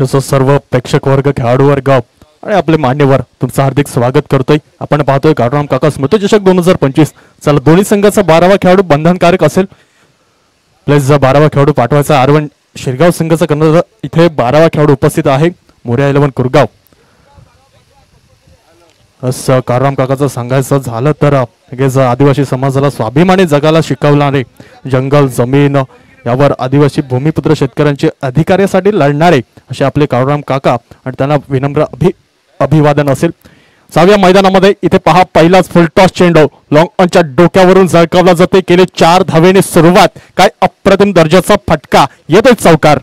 सर्व प्रेक्षक वर्ग, खेळाडू वर्ग आणि आपले मान्यवर तुमचं हार्दिक स्वागत करतोय। आपण पाहतोय गाडूराम काका स्मृती चषक 2025। चला दोन्ही संघाचा 12वा खेळाडू बंधनकारक असेल। प्लस 12वा खेळाडू पाठवायचा R1 शिरगाव संघाचा कन्नड इथे 12वा खेळाडू उपस्थित आहे मोरया 11 कुरगाव। असं गाडूराम काकाचं सांगायचं झालं तर आदिवासी समाजाला स्वाभिमानी जगाला शिकवणारे, जंगल जमीन यावर आदिवासी भूमिपुत्र शेतकऱ्यांचे अधिकारासाठी लढणारे असे आपले गाडूराम काका आणि त्यांना विनम्र अभिवादन असेल। 6व्या मैदानामध्ये इथे पहा पहिलाच फुल टॉस चेंडू लॉंग ऑनच्या डोक्यावरून झळकावला जाते। केले 4 धावेने सुरुवात, काय अप्रतिम दर्जाचा फटका येतोय चौकार।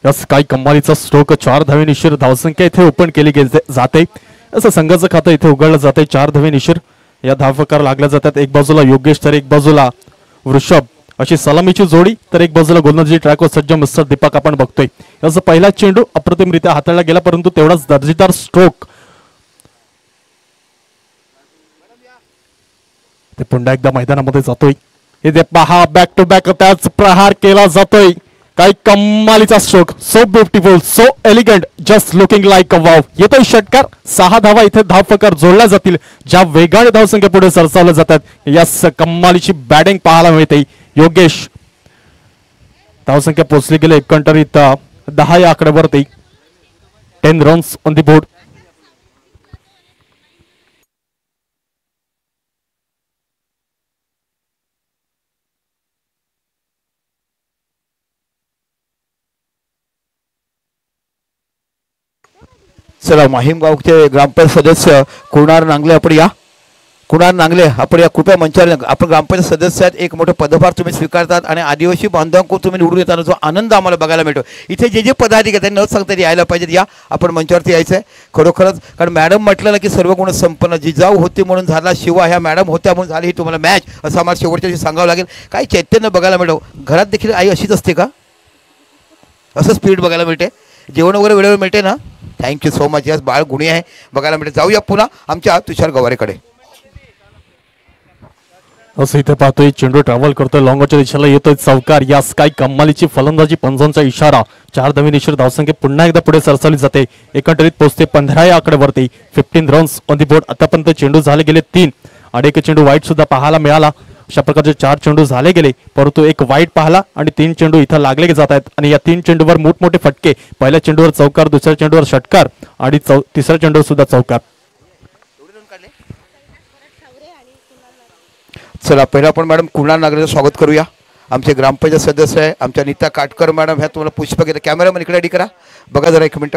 यस काय कमालीचा स्ट्रोक, 4 धावे निशीर धावसंख्या इथे ओपन केली जाते। असं संघाचं खातं इथे उघडलं जाते। 4 धावे निशीर या धावफकार लागल्या जातात। एक बाजूला योगेश तर एक बाजूला वृषभ अशी सलामीची जोडी, तर एक बाजूला गोलंदाजी ट्रॅकवर सज्ज मिस्टर दीपक आपण बघतोय। याचा पहिला चेंडू अप्रतिमरित्या हाताळला गेला, परंतु तेवढाच दर्जेदार स्ट्रोक ते पुन्हा एकदा मैदानामध्ये जातोय। इथे पहा बॅक टू बॅक त्याच प्रहार केला जातोय। काय कमालीचा stroke, so beautiful, so elegant, just looking like a wow. येतोय षटकार। 6 धावा इथे धावफकार जोडल्या जातील, ज्या वेगाने धावसंख्या पुढे सरसावल्या जातात। यास कमालीची बॅटिंग पाहायला मिळते। योगेश धावसंख्या पोहोचली गेले एकंदरीत 10 या आकड्यावरती। 10 रन्स ऑन द बोर्ड। चला माहीम गावचे ग्रामपंचायत सदस्य कुणाल नांगले आपण या। कुणाल नांगले आपण या कृपया मंचावर। आपण ग्रामपंचायत सदस्य आहेत, एक मोठं पदभार तुम्ही स्वीकारतात आणि आदिवासी बांधवांकडून तुम्ही निवडून येताना जो आनंद आम्हाला बघायला मिळतो, इथे जे जे पदाधिकारी न सांगता यायला पाहिजेत, या आपण मंचावरती यायचं आहे खरोखरच। कारण मॅडम म्हटलं ना की सर्व गुण संपन्न, जिजाऊ होती म्हणून झाला शिवा, ह्या मॅडम होत्या म्हणून झाली ही तुम्हाला मॅच, असं आम्हाला शेवटच्या दिवशी सांगावं लागेल। काही चैतन्य बघायला मिळतो। घरात देखील आई अशीच असते का? असं स्पीड बघायला मिळते, जेवण वगैरे वेळेवर मिळते ना? Thank you so much. यास बाळ गुणी आहे बघायला मिळते। जाऊया पुन्हा आमच्या तुषार गवारेकडे। असं इथे पाहतोय चेंडू ट्रॅव्हल करतोय, लॉंगच्या दिशेला येतोय चौकार। यास काय कमालीची फलंदाजी, 55चा इशारा। 4 धावे निशीर धावसंख्या पुन्हा एकदा पुढे सरसावली जाते। एकंदरीत पोहोचते 15 या आकड्यावरती। 15 रन्स ऑन द बोर्ड। आतापर्यंत चेंडू झाले गेले 3 आणि एक चेंडू वाईट सुद्धा पाहायला मिळाला। अशा प्रकारचे 4 चेंडू झाले गेले, परंतु एक वाईट पाहिला आणि 3 चेंडू इथं लागले जात आहेत आणि या 3 चेंडूवर मोठमोठे फटके। पहिल्या चेंडूवर चौकार, दुसऱ्या चेंडूवर षटकार आणि तिसऱ्या चेंडूवर सुद्धा चौकार। चला पहिला आपण मॅडम कुणाल नागरेचं स्वागत करूया। आमचे ग्रामपंचायत सदस्य आहे आमच्या नीता काटकर मॅडम, ह्या तुम्हाला पुष्प घेते। कॅमेरामन इकडे रेडी करा, बघा जरा एक मिनिट।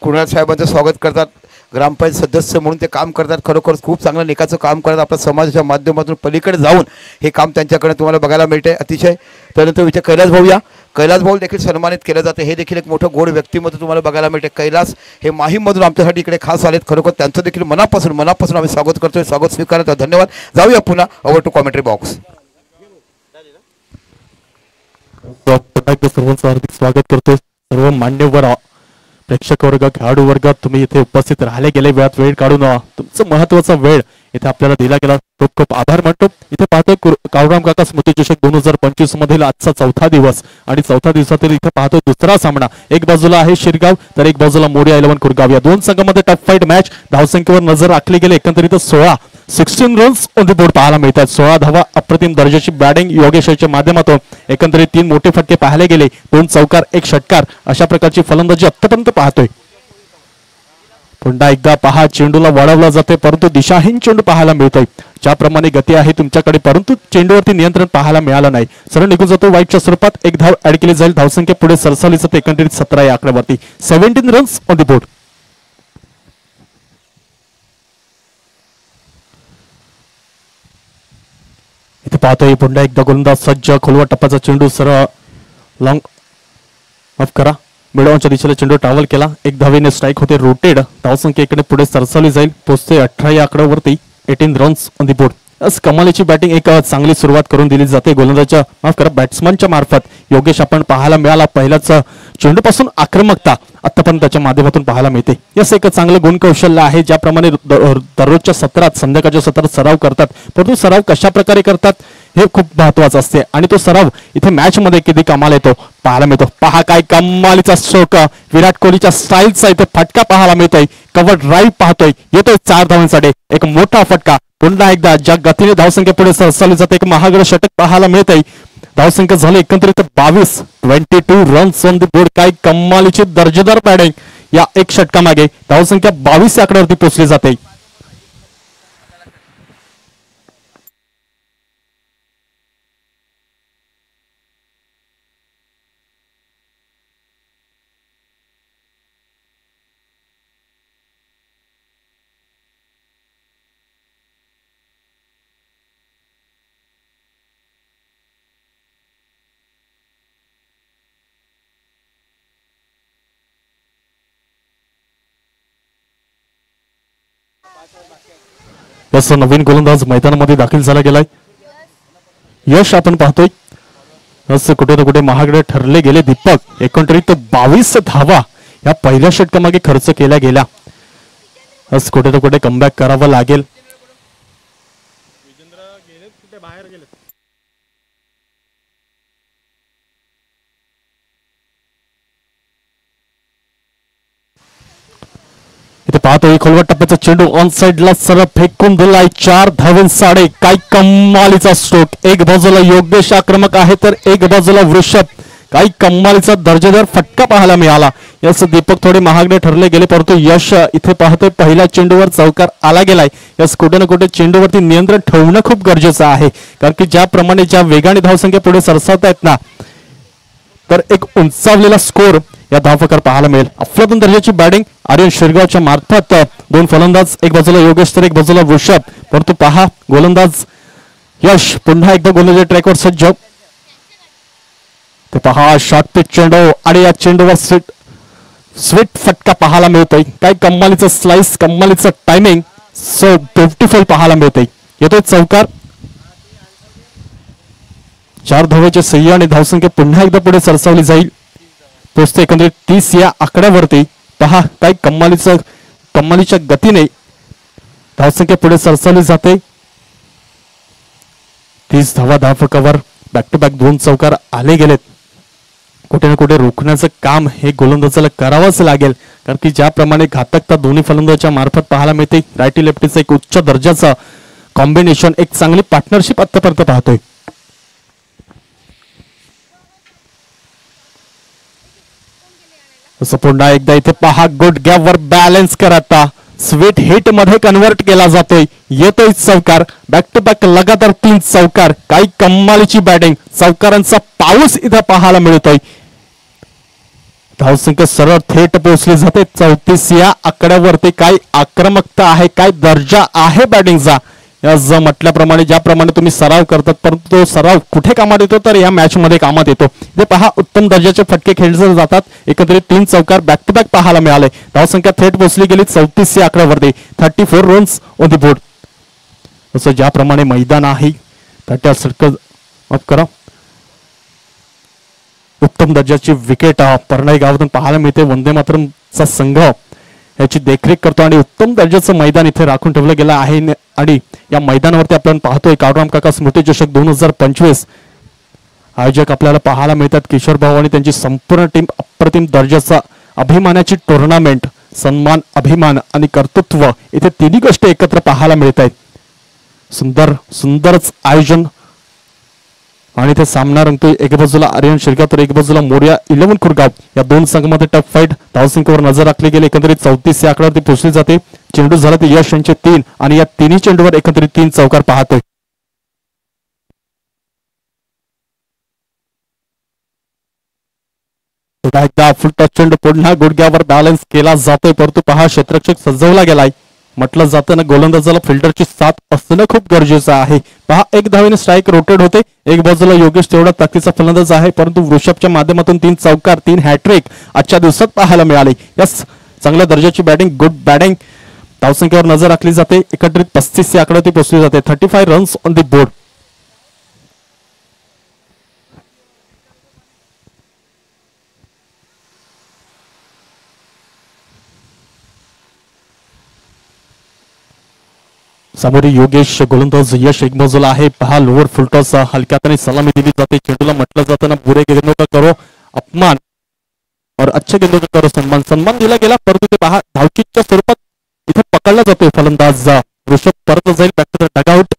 कुणाल साहेबांचं स्वागत करतात, ग्रामपंचायत सदस्य म्हणून ते काम करतात। खरोखर खूप चांगलं निकाचं काम करतात। आपल्या समाजाच्या माध्यमातून पलीकडे जाऊन हे काम त्यांच्याकडे तुम्हाला बघायला मिळते अतिशय। त्यानंतर विचार कैलास भाऊ या। कैलास भाऊ देखील सन्मानित केलं जाते। हे देखील एक मोठं गोड व्यक्तिमत्व तुम्हाला बघायला मिळते। कैलास हे माहीममधून आमच्यासाठी इकडे खास आलेत। खरोखर त्यांचं देखील मनापासून आम्ही स्वागत करतोय। स्वागत स्वीकारतो, धन्यवाद। जाऊया पुन्हा ओव्हर टू कॉमेंट्री बॉक्स। सर्वांचं हार्दिक स्वागत करतोय। सर्व मान्यवर प्रेक्षक वर्ग, खेळाडू वर्ग, तुम्ही इथे उपस्थित राहिले गेले, वेळात वेळ काढून तुमचा महत्वाचा वेळ इथे आपल्याला दिला गेला, खूप खूप आभार मानतो। इथे पाहतोय गाडूराम काका स्मृती चषक 2025 मधील आजचा 4था दिवस आणि 4थ्या दिवसातील इथे पाहतोय दुसरा सामना। एक बाजूला आहे शिरगाव तर एक बाजूला मोरया 11 कुरगाव। या दोन संघामध्ये टफ फाईट मॅच। धावसंख्येवर नजर राखली गेली एकंदरीत 16 रन्स ऑन द बोर्ड पाहायला मिळतात। 16 धावा, अप्रतिम दर्जाची बॅटिंग योगेशच्या माध्यमातून। एकंदरीत 3 मोठे फटके पाहिले गेले, 2 चौकार 1 षटकार, अशा प्रकारची फलंदाजी आतापर्यंत पाहतोय। पुन्हा एकदा पहा चेंडूला वळवला जाते, परंतु दिशाहीन चेंडू पाहायला मिळतोय। ज्याप्रमाणे गती आहे तुमच्याकडे, परंतु चेंडूवरती नियंत्रण पाहायला मिळालं नाही। सरळ निघून जातो वाईटच्या स्वरूपात। 1 धाव ऍड केली जाईल, धावसंख्या पुढे सरसावली जाते। एकंदरीत 17 या आकड्यावरती। 17 रन्स ऑन द बोर्ड। इथे पाहतोय पुन्हा एकदा गोलंदाज सज्ज, खोलवा टप्प्याचा चेंडू सरळ लॉंग माफ करा मिडॉनच्या दिशेला चेंडू ट्रॅव्हल केला। 1 धावेने स्ट्राईक होते, रोटेड। धावसंख्या इकडे पुढे सरसावली जाईल, पोहोचते 18 या आकड्यावरती। 18 रन्स ऑन द बोर्ड। कमालीची बॅटिंग एक चांगली सुरुवात करून दिली जाते गोलंदाजाच्या माफ करा बॅट्समनच्या मार्फत। योगेश आपण पाहायला मिळाला, पहिलाच चेंडूपासून आक्रमकता आतापर्यंत त्याच्या माध्यमातून पाहायला मिळते. यस एक चांगलं गुणकौशल्य आहे. ज्याप्रमाणे दररोजच्या सत्रात संध्याकाळच्या सत्रात सराव करतात, परंतु सराव कशा प्रकारे करतात हे खूप महत्वाचं असते आणि तो सराव इथे मॅच मध्ये किती कमाल येतो पाहायला मिळतो. पहा काय कमालीचा स्ट्रोक, विराट कोहलीच्या स्टाईलचा इथे फटका पाहायला मिळतोय. कव्हर ड्राईव्ह पाहतोय, येतोय 4 धावांसाठी एक मोठा फटका. पुन्हा एकदा ज्या गतीने धावसंख्या पुढे सरसावली जाते एक महागडं षटक पाहायला मिळतंय. धावसंख्या झाली एकंदरीत 22 रन्स ऑन द बोर्ड. काय कमालीची दर्जेदार बॅटिंग या एक षटकामागे. धावसंख्या 22 या आकड्यावरती पोहोचली जाते. यस नवीन गोलंदाज मैदानामध्ये दाखल झाला गेलाय. यश आपण पाहतोय असं कुठे ना कुठे महागडे ठरले गेले. दीपक एकंदरीत 22 धावा या पहिल्या षटकामागे खर्च केल्या गेल्या. असं कुठे ना कुठे कमबॅक करावं लागेल. इथे पाहतोय खोलवर टप्प्याचा चेंडू ऑन साइडला सरळ फेकून दिलाय. 4 धावांसाठी काय कमालीचा स्ट्रोक. एक बाजूला योगेश आक्रमक आहे तर एक बाजूला वृषभ. काही कमालीचा दर्जेदार फटका पाहायला मिळाला. यस दीपक थोडे महागडे ठरले गेले, परंतु यश इथे पाहतोय पहिल्या चेंडूवर चौकार आला गेलाय. यस कुठे ना कुठे चेंडूवरती नियंत्रण ठेवणं खूप गरजेचं आहे, कारण की ज्याप्रमाणे ज्या वेगाने धावसंख्या पुढे सरसावतायत ना, तर एक उंचावलेला स्कोर या धावफकर पाहायला मिळेल. अफलातून दर्जाची बॅटिंग आर्यन शिरगावच्या मार्फत. 2 फलंदाज, एक बाजूला योगेश तर एक बाजूला वृषभ. परंतु पहा गोलंदाज यश पुन्हा एकदा गोलंदाजी ट्रॅकवर सज्ज. ते पहा शॉर्ट पिच चेंडू आणि या चेंडूवर स्वीट फटका पाहायला मिळतोय. काय कमालीचं स्लाइस, कमालीचं टायमिंग, सो ब्युटिफुल पाहायला मिळतंय. येतोय चौकार. 4 धावेचे सह्य आणि धावसंख्या पुन्हा एकदा पुढे सरसावली जाईल. पोचते एकंदरीत 30 या आकड्यावरती. पहा काय कमालीच्या गतीने धावसंख्या पुढे सरसावली जाते. 30 धावा धावफलकावर बॅक टू बॅक 2 चौकार आले गेलेत. कुठे ना कुठे रोखण्याचं काम हे गोलंदाजाला करावंच लागेल, कारण की ज्याप्रमाणे घातकता दोन्ही फलंदाजाच्या मार्फत पाहायला मिळते. रायटी लेफ्टीचं एक उच्च दर्जाचं कॉम्बिनेशन, एक चांगली पार्टनरशिप आतापर्यंत पाहतोय. पुन्हा एकदा इथे पहा गुडघ्यावर बॅलन्स करता स्वीट हिट मध्ये कन्वर्ट केला जातोय. येतोय चौकार. बॅक टू बॅक लगातार 3 चौकार. काही कमालीची बॅटिंग, चौकारांचा पाऊस इथे पाहायला मिळतोय. धावसंख्या सरळ थेट पोहोचली जाते 34 या आकड्यावरती. काय आक्रमकता आहे, काय दर्जा आहे बॅटिंगचा. या म्हटल्याप्रमाणे ज्याप्रमाणे तुम्ही सराव करतात, परंतु तो सराव कुठे कामात येतो तर या मॅच मध्ये कामात येतो. इथे पहा उत्तम दर्जाचे फटके खेळले जातात. एकंदरीत 3 चौकार बॅक टू बॅक पाहायला मिळाले. धावसंख्या थेट पोहोचली गेली 34 या आकड्यावरती. 34 रन्स ऑन द बोर्ड. असं ज्याप्रमाणे मैदान आहे त्या सर्कल अप करा. उत्तम दर्जाची विकेट परनाई गावातून पाहायला मिळते. वंदे मातरमचा संघ याची देखरेख करतो आणि उत्तम दर्जाचं मैदान इथे राखून ठेवलं गेलं आहे. आणि या मैदानावरती आपण पाहतोय काळूराम काका स्मृती चषक 2025 आयोजक आपल्याला पाहायला मिळतात. किशोर भाऊ आणि त्यांची संपूर्ण टीम अप्रतिम दर्जाचा अभिमानाची टुर्नामेंट, सन्मान, अभिमान आणि कर्तृत्व इथे तिन्ही गोष्टी एकत्र पाहायला मिळत आहेत. सुंदरच आयोजन आणि ते सामना रंगतोय. एक बाजूला आर्यन शिरगाव तर एक बाजूला मोर्या 11 खुरगाव. या 2 संघामध्ये टफ फाईट. धावसंख्येवर नजर राखली गेली. एकंदरीत 34 या आकड्यावरती पोहोचली जाते. चेंडू झाला ते यश यांचे 3 आणि या तिन्ही चेंडूवर एकंदरीत 3 चौकार पाहतोय. एकदा फुलटॉस चेंडू पुन्हा गुडघ्यावर बॅलन्स केला जातोय, परंतु पहा क्षेत्ररक्षक सजवला गेलाय. म्हटलं जातं ना गोलंदाजाला फिल्डरची साथ असणं खूप गरजेचं आहे. पहा 1 धावेने स्ट्राईक रोटेट होते. एक बाजूला योगेश तेवढा ताकदीचा फलंदाज आहे, परंतु वृषभच्या माध्यमातून 3 चौकार 3 हॅट्रिक आजच्या दिवसात पाहायला मिळाले. यस चांगल्या दर्जाची बॅटिंग, गुड बॅटिंग. धावसंख्येवर नजर राखली जाते. एकत्रित 35 या आकड्यावरती पोहोचली जाते. 35 रन्स ऑन द बोर्ड. समोर योगेश गोलंदाज यश एक बाजूला आहे. पहा लोअर फुलटॉस हलक्यात सलामी दिली जाते. चेंडूला म्हटलं जातं ना बुरे गेंदों का करो अपमान और अच्छे गेंदों का करो सन्मान. सन्मान दिला गेला परंतु ते पहा धावकीच्या स्वरूपात इथे पकडला जातोय फलंदाज ऋषभ परत जाईल बॅक टू द डगआउट.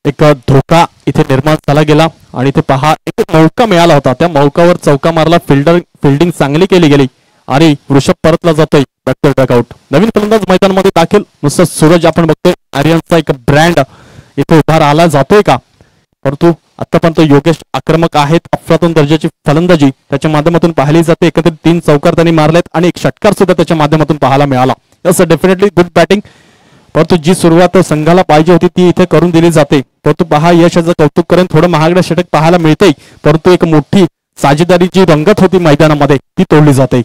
एक धोका इथे निर्माण झाला गेला आणि इथे पहा एक मौका मिळाला होता. त्या मौकावर चौका मारला. फिल्डिंग चांगली केली गेली आणि ऋषभ परतला जातोय बॅक टू द डगआउट. नवीन फलंदाज मैदानामध्ये दाखल. नुसतं सूरज आपण बघतोय आर्यनचा एक ब्रँड इथे उभा राहिला जातोय का. परंतु आतापर्यंत योगेश आक्रमक आहेत. अफलातून दर्जाची फलंदाजी त्याच्या माध्यमातून पाहिली जाते. एकत्रित 3 चौकार त्यांनी मारलेत आणि एक षटकार सुद्धा त्याच्या माध्यमातून पाहायला मिळाला. असं डेफिनेटली गुड बॅटिंग. परंतु जी सुरुवात संघाला पाहिजे होती ती इथे करून दिली जाते. परंतु पहा यशाचं कौतुक करून थोडं महागडं षटक पाहायला मिळते. परंतु एक मोठी साजेदारी जी रंगत होती मैदानामध्ये ती तोडली जाते.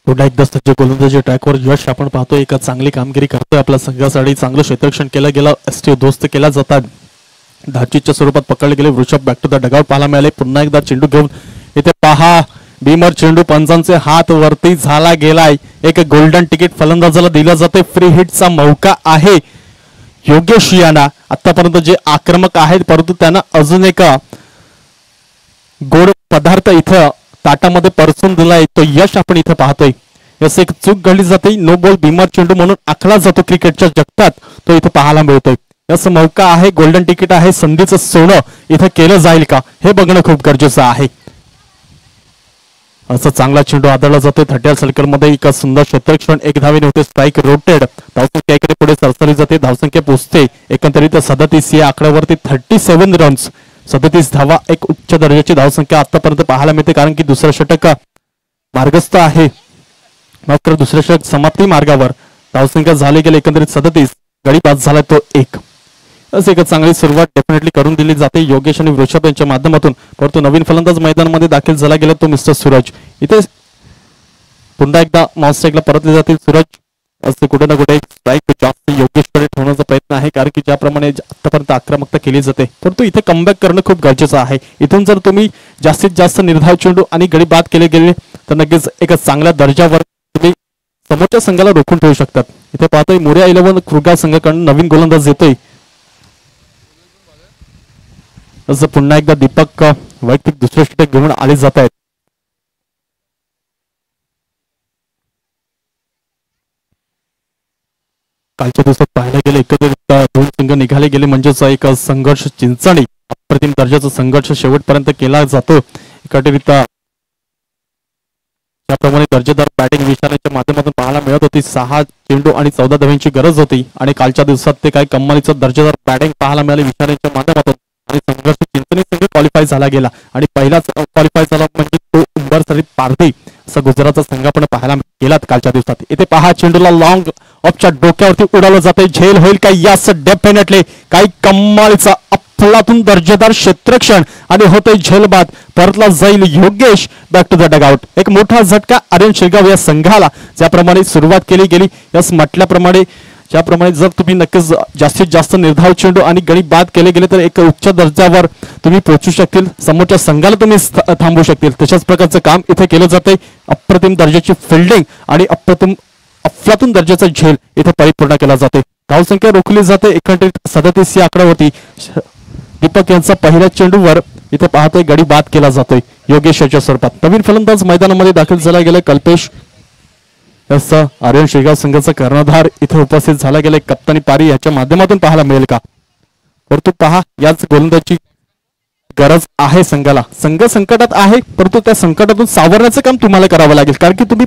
पुन्हा एकदा सज्ज गोलंदाजी ट्रॅकवर यश आपण पाहतो. एक चांगली कामगिरी करतोय आपल्या संघासाठी. चांगलं क्षेत्ररक्षण केलं गेलं. एसटी दोस्त केला जातात. धाचीच्या स्वरूपात पकडले गेले. वृषभ बॅक टू द डगआउट पाहायला मिळाले. पुन्हा एकदा चेंडू घेऊन इथे पहा बीमर चेंडू पंचांचे हात वरती झाला गेलाय. एक गोल्डन तिकीट फलंदाजाला दिलं जाते. फ्री हिटचा मौका आहे योगेश यांना. आतापर्यंत जे आक्रमक आहेत परंतु त्यांना अजून एक गोड पदार्थ इथं ताटामध्ये परसून दिलाय तो यश आपण इथे पाहतोय. असं एक चूक घडली जाते. नो बॉल बीमर चेंडू म्हणून आखला जातो क्रिकेटच्या जगतात. तो इथे पाहायला मिळतोय. असं मौका आहे. गोल्डन तिकीट आहे. संधीचं सोनं इथे केलं जाईल का हे बघणं खूप गरजेचं आहे. असं चांगला चेंडू आदळला जातोय. 30 सर्कल मध्ये एक सुंदर क्षेत्ररक्षण. एक धावेने होते स्ट्राईक रोटेड. धावसंख्या इकडे पुढे सरसरली जाते. धावसंख्या पोहोचते एकंदरीत 37 या आकड्यावरती. 37 रन्स 37 धावा एक उच्च दर्जाची धावसंख्या आतापर्यंत पाहायला मिळते. कारण की दुसरं षटक मार्गस्थ आहे. मात्र दुसरं षटक समाप्ती मार्गावर. धावसंख्या झाली गेली एकंदरीत 37. गडी बाद झाला तो 1. असं एक चांगली सुरुवात डेफिनेटली करून दिली जाते योगेश आणि वृषभ यांच्या माध्यमातून. परंतु नवीन फलंदाज मैदानामध्ये दाखल झाला गेला तो मिस्टर सूरज. इथे पुन्हा एकदा मॉन्स्ट्राईकला परतले जातील सूरज. असे कुठे ना कुठे स्ट्राईक जास्त योगेशकडे ठेवण्याचा प्रयत्न आहे. कारण की ज्याप्रमाणे आतापर्यंत आक्रमकता केली जाते परंतु इथे कमबॅक करणं खूप गरजेचं आहे. इथून जर तुम्ही जास्तीत जास्त निर्धाव चेंडू आणि गडी बाद केले गेले तर नक्कीच एक चांगल्या दर्जावर तुम्ही समोरच्या संघाला रोखून ठेवू शकतात. इथे पाहतोय मोरिया 11 खुर्गा संघाकडून नवीन गोलंदाज येतोय. असं पुन्हा एकदा दीपक वैयक्तिक दुसरे षटक घेऊन आले जात आहेत. कालच्या दिवसात पाहायला गेले एकत्रित 2 संघ निघाले गेले म्हणजेच एक संघर्ष चिंचणी. अप्रतिम दर्जाचा संघर्ष शेवटपर्यंत केला जातो. एकत्रित त्याप्रमाणे दर्जेदार बॅटिंग विशालाच्या माध्यमातून पाहायला मिळत होती. 6 चेंडू आणि 14 धावांची गरज होती आणि कालच्या दिवसात ते काही कमालीचं दर्जेदार बॅटिंग पाहायला मिळाले विशालाच्या माध्यमातून आणि संघर्ष चिंचणी संघ क्वालिफाय झाला गेला आणि पहिलाच क्वालिफाय झाला म्हणजे तो उंबरसरीत पारधी असा गुजरातचा संघ आपण पाहायला गेलात कालच्या दिवसात. इथे पहा चेंडूला लॉंग ऑफच्या डोक्यावरती उडवलं जाते. झेल होईल का यास डेफिनेटली काही कमालीचा अफलातून दर्जेदार क्षेत्ररक्षण आणि होते झेलबाद. परतला जाईल Yogesh back to the dugout. एक मोठा झटका आर्यन शेगाव या संघाला. ज्याप्रमाणे सुरुवात केली गेली यास म्हटल्याप्रमाणे ज्याप्रमाणे जर तुम्ही नक्कीच जास्तीत जास्त निर्धाव चेंडू आणि गडी बाद केले गेले तर एक उच्च दर्जावर तुम्ही पोहोचू शकतील. समोरच्या संघाला तुम्ही थांबवू शकतील. तशाच प्रकारचं काम इथे केलं जाते. अप्रतिम दर्जाची फिल्डिंग आणि अफलातून दर्जाचा झेल इथे परिपूर्ण केला जाते. धावसंख्या रोखली जाते. एकंदरीत 37 या आकड्यावरती. दीपक यांचा पहिल्या चेंडूवर इथे पाहतोय गडी बाद केला जातोय योगेश याच्या स्वरूपात. नवीन फलंदाज मैदानामध्ये दाखल झाला गेला कल्पेश. आर्यन शेगाव संघाचा कर्णधार इथे उपस्थित झाला गेला. कप्तानी पारी याच्या माध्यमातून पाहायला मिळेल का. परंतु पहा याच गोलंदाजी गरज आहे संघाला. संघ संकटात आहे परंतु त्या संकटातून सावरण्याचं काम तुम्हाला करावं लागेल. कारण की तुम्ही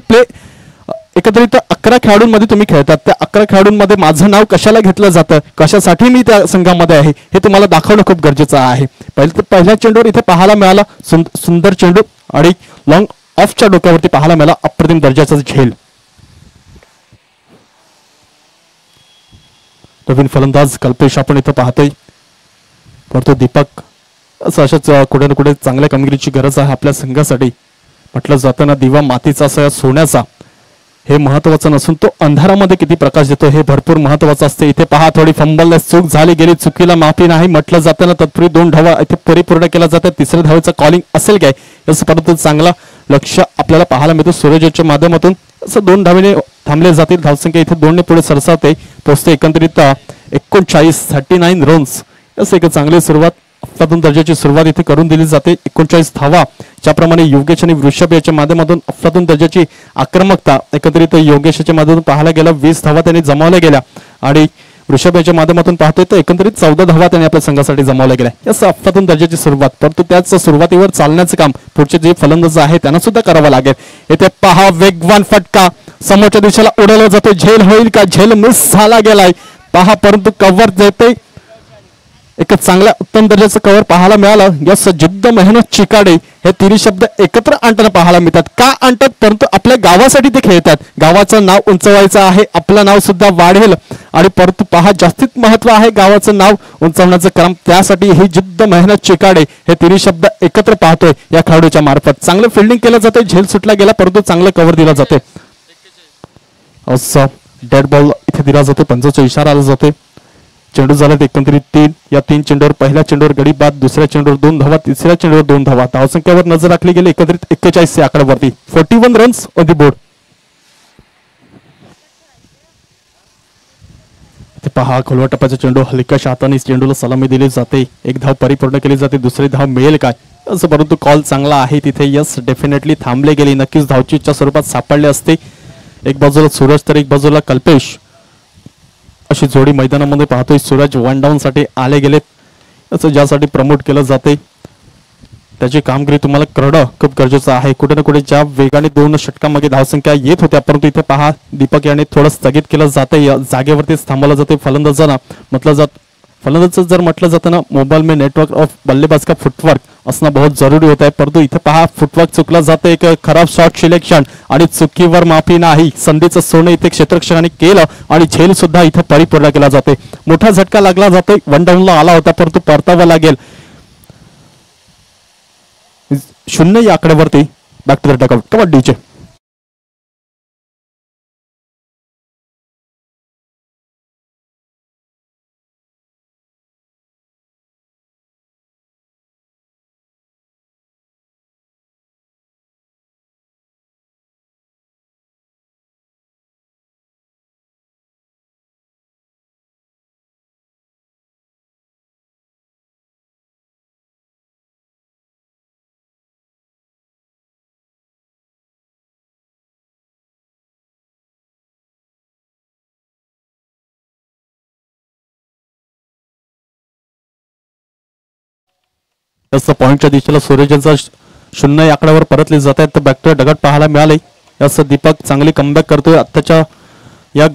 एकत्रित 11 खेळाडूंमध्ये तुम्ही खेळतात. त्या 11 खेळाडूंमध्ये माझं नाव कशाला घेतलं जातं, कशासाठी मी त्या संघामध्ये आहे हे तुम्हाला दाखवणं खूप गरजेचं आहे. पहिल्या चेंडूवर इथे पाहायला मिळाला सुंदर चेंडू आणि लॉंग ऑफच्या डोक्यावरती पाहायला मिळाला अप्रतिम दर्जाचा झेल. नवीन फलंदाज कल्पेश आपण इथं पाहतोय. परंतु दीपक असं अशाच कुठे ना कुठे चांगल्या कामगिरीची गरज आहे आपल्या संघासाठी. म्हटलं जातं ना, दिवा मातीचा असा सोन्याचा, हे महत्वाचं नसून तो अंधारामध्ये किती प्रकाश देतो हे भरपूर महत्वाचं असते. इथे पहा, थोडी फंबल चूक झाली, गेली चुकीला माफी नाही म्हटलं जातं ना. तत्पूर्वी 2 धावा इथे परिपूर्ण केला जातं. तिसऱ्या धावेचं कॉलिंग असेल काय असं परंतु चांगला लक्ष आपल्याला पाहायला मिळतो सूर्यजच्या माध्यमातून. असं 2 धावेने थांबले जातील. धावसंख्या इथे 2 ने पुढे सरसावते, पोहोचते एकंदरीत 39 रन्स. असं एक चांगली सुरुवात, अफलातून दर्जाची सुरुवात इथे करून दिली जाते. 39 धावा, ज्याप्रमाणे योगेश आणि वृषभ याच्या माध्यमातून अफलातून दर्जाची आक्रमकता एकंदरीत योगेशच्या माध्यमातून पाहायला गेला. 20 धावा त्यांनी जमावल्या गेल्या आणि वृषभ याच्या माध्यमातून पाहतोय तर एकंदरीत 14 धावा त्यांनी आपल्या संघासाठी जमावल्या गेल्या. याच अफलातून दर्जाची सुरुवात, परंतु त्याच सुरुवातीवर चालण्याचं काम पुढचे जे फलंदाज आहे त्यांना सुद्धा करावं लागेल. येथे पहा, वेगवान फटका समोरच्या दिशेला उडवला जातो. झेल होईल का? झेल मिस झाला गेलाय पहा, परंतु कव्हर देते. एक चांगल्या उत्तम दर्जाचं कव्हर पाहायला मिळालं. यस, जिद्द, मेहनत, चिकाडे हे तिन्ही शब्द एकत्र आणताना पाहायला मिळतात. का आणतात? परंतु आपल्या गावासाठी ते खेळतात. गावाचं नाव उंचवायचं आहे, आपलं नाव सुद्धा वाढेल आणि परंतु पहा, जास्तीत महत्व आहे गावाचं नाव उंचवण्याचं काम. त्यासाठी ही जिद्द, मेहनत, चिकाडे हे तिन्ही शब्द एकत्र पाहतोय या खेळाडूच्या मार्फत. चांगलं फिल्डिंग केलं जातं, झेल सुटला गेला परंतु चांगलं कव्हर दिला जाते. असं डेड बॉल इथे दिला जातो, पंचाचा इशारा आला जाते. चेंडू झाला एकंदरीत 3. या 3 चेंडूवर पहिल्या चेंडूवर गडी बाद, दुसऱ्या चेंडूवर 2 धावा, तिसऱ्या चेंडूवर 2 धावा. धावसंख्येवर नजर राखली गेली एकंदरीत 41 या आकड्यावरती. 41 रन्स ऑन दी बोर्ड. पहा, खोलवा टप्प्याचा चेंडू, हलक्याशा हाताने चेंडूला सलामी दिली जाते. 1 धाव परिपूर्ण केली जाते. दुसरी धाव मिळेल काय असं, परंतु कॉल चांगला आहे तिथे. यस, डेफिनेटली थांबले गेली. नक्कीच धावचीच्या स्वरूपात सापडले असते. एक बाजूला सूरज तर एक बाजूला कल्पेश अशी जोडी मैदानामध्ये पाहतोय. सूरज 1 डाऊन साठी आले गेलेत, असं ज्यासाठी प्रमोट केलं जाते त्याची कामगिरी तुम्हाला करणं खूप गरजेचं आहे. कुठे ना कुठे ज्या वेगाने 2 षटकांमध्ये धावसंख्या येत होत्या, परंतु इथे पहा, दीपक याने थोडं स्थगित केलं जाते. जागेवरतीच थांबवलं जाते फलंदाजांना. फलंदाज जर म्हटलं जातं ना, मोबाईल में नेटवर्क ऑफ बल्लेबाज का फुटवर्क असणं बहुत जरुरी होत आहे. परंतु इथे पहा, फुटवर्क चुकला जातं. एक खराब शॉट सिलेक्शन आणि चुकीवर माफी नाही. संधीचं सोनं इथे क्षेत्ररक्षकांनी केलं आणि झेल सुद्धा इथे परिपूर्ण केला जाते. मोठा झटका लागला जातोय. 1 डाऊनला आला होता परंतु परतावा लागेल. 0 या आकड्यावरती. Back to the dugout. कबड्डीचे तसं पॉईंटच्या दिशेला सूर्यजंचा 0 या आकड्यावर परतले जात आहेत. तर बॅक टू डगआउट पाहायला मिळाले. असं दीपक चांगली कमबॅक करतोय. आत्ताच्या या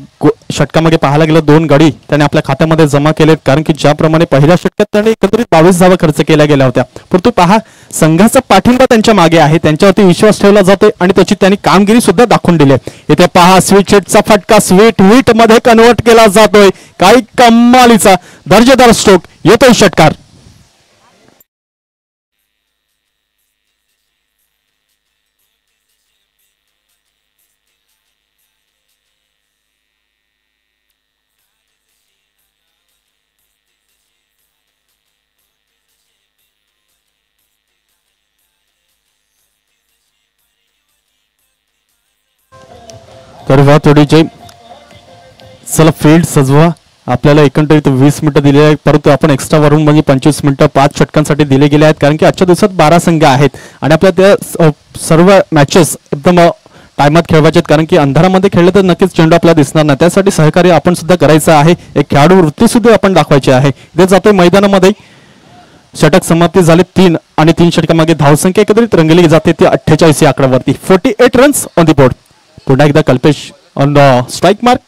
षटकामध्ये पाहायला गेलं 2 गडी त्याने आपल्या खात्यामध्ये जमा केलेत, कारण की ज्याप्रमाणे पहिल्या षटकात त्याने एकत्रित 22 धावा खर्च केल्या गेल्या होत्या. परंतु पहा, संघाचा पाठिंबा त्यांच्या मागे आहे, त्यांच्यावरती विश्वास ठेवला जातोय आणि त्याची त्यांनी कामगिरी सुद्धा दाखवून दिली. इथे पहा, स्वीट हिटचा फटका स्वीट हिट मध्ये कन्वर्ट केला जातोय. काही कमालीचा दर्जेदार स्ट्रोक येतोय षटकार. तर वा थोडीचे चला फील्ड सजवा. आपल्याला एकंदरीत 20 मिनिटं दिले आहेत, परंतु आपण एक्स्ट्रा वरून म्हणजे 25 मिनिटं 5 षटकांसाठी दिले गेले आहेत, कारण की आजच्या दिवसात 12 संघ आहेत आणि आपल्या त्या सर्व मॅचेस एकदम टायमात खेळवायचे आहेत, कारण की अंधारामध्ये खेळले तर नक्कीच चेंडू आपल्याला दिसणार नाही. त्यासाठी सहकार्य आपण सुद्धा करायचं आहे. एक खेळाडू वृत्ती सुद्धा आपण दाखवायची आहे. इथे जातोय मैदानामध्ये. षटक समाप्ती झाले 3 आणि 3 षटकांमागे धावसंख्या एकत्रित रंगली जाते ती 48 या आकड्यावरती. 48 रन्स ऑन दी बोर्ड. पुन्हा एकदा Kalpesh on strike mark.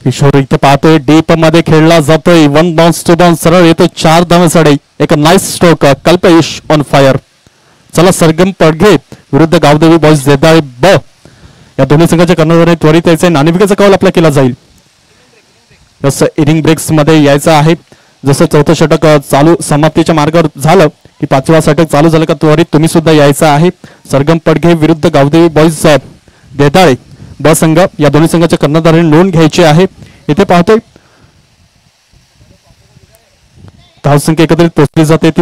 Kishor इथे पाहतोय डीप मध्ये खेळला जातोय. 1 बाउन्स 2 बाउन्स सरळ येतो 4 धावांसाठी. एक nice stroke. Kalpesh on fire. चला सरगम पडघे विरुद्ध गावदेवी बॉयज देदाळे ब या दोन्ही संघाच्या कर्णधाराने त्वरित यायचे. नाणेफेकीचा कौल आपला केला जाईल. जसं इनिंग ब्रेक्स मध्ये यायचं आहे. जसं चौथं षटक चालू समाप्तीच्या मार्गावर झालं की पाचवा षटक चालू झालं का त्वरित तुम्ही सुद्धा यायचं आहे. सरगम पडघे विरुद्ध गावदेवी बॉईज देताळे ब संघ या दोन्ही संघाच्या कर्णधारांनी नोंद घ्यायची आहे. इथे पाहतोय धावसंख्या एकत्रित पोहोचली जाते ती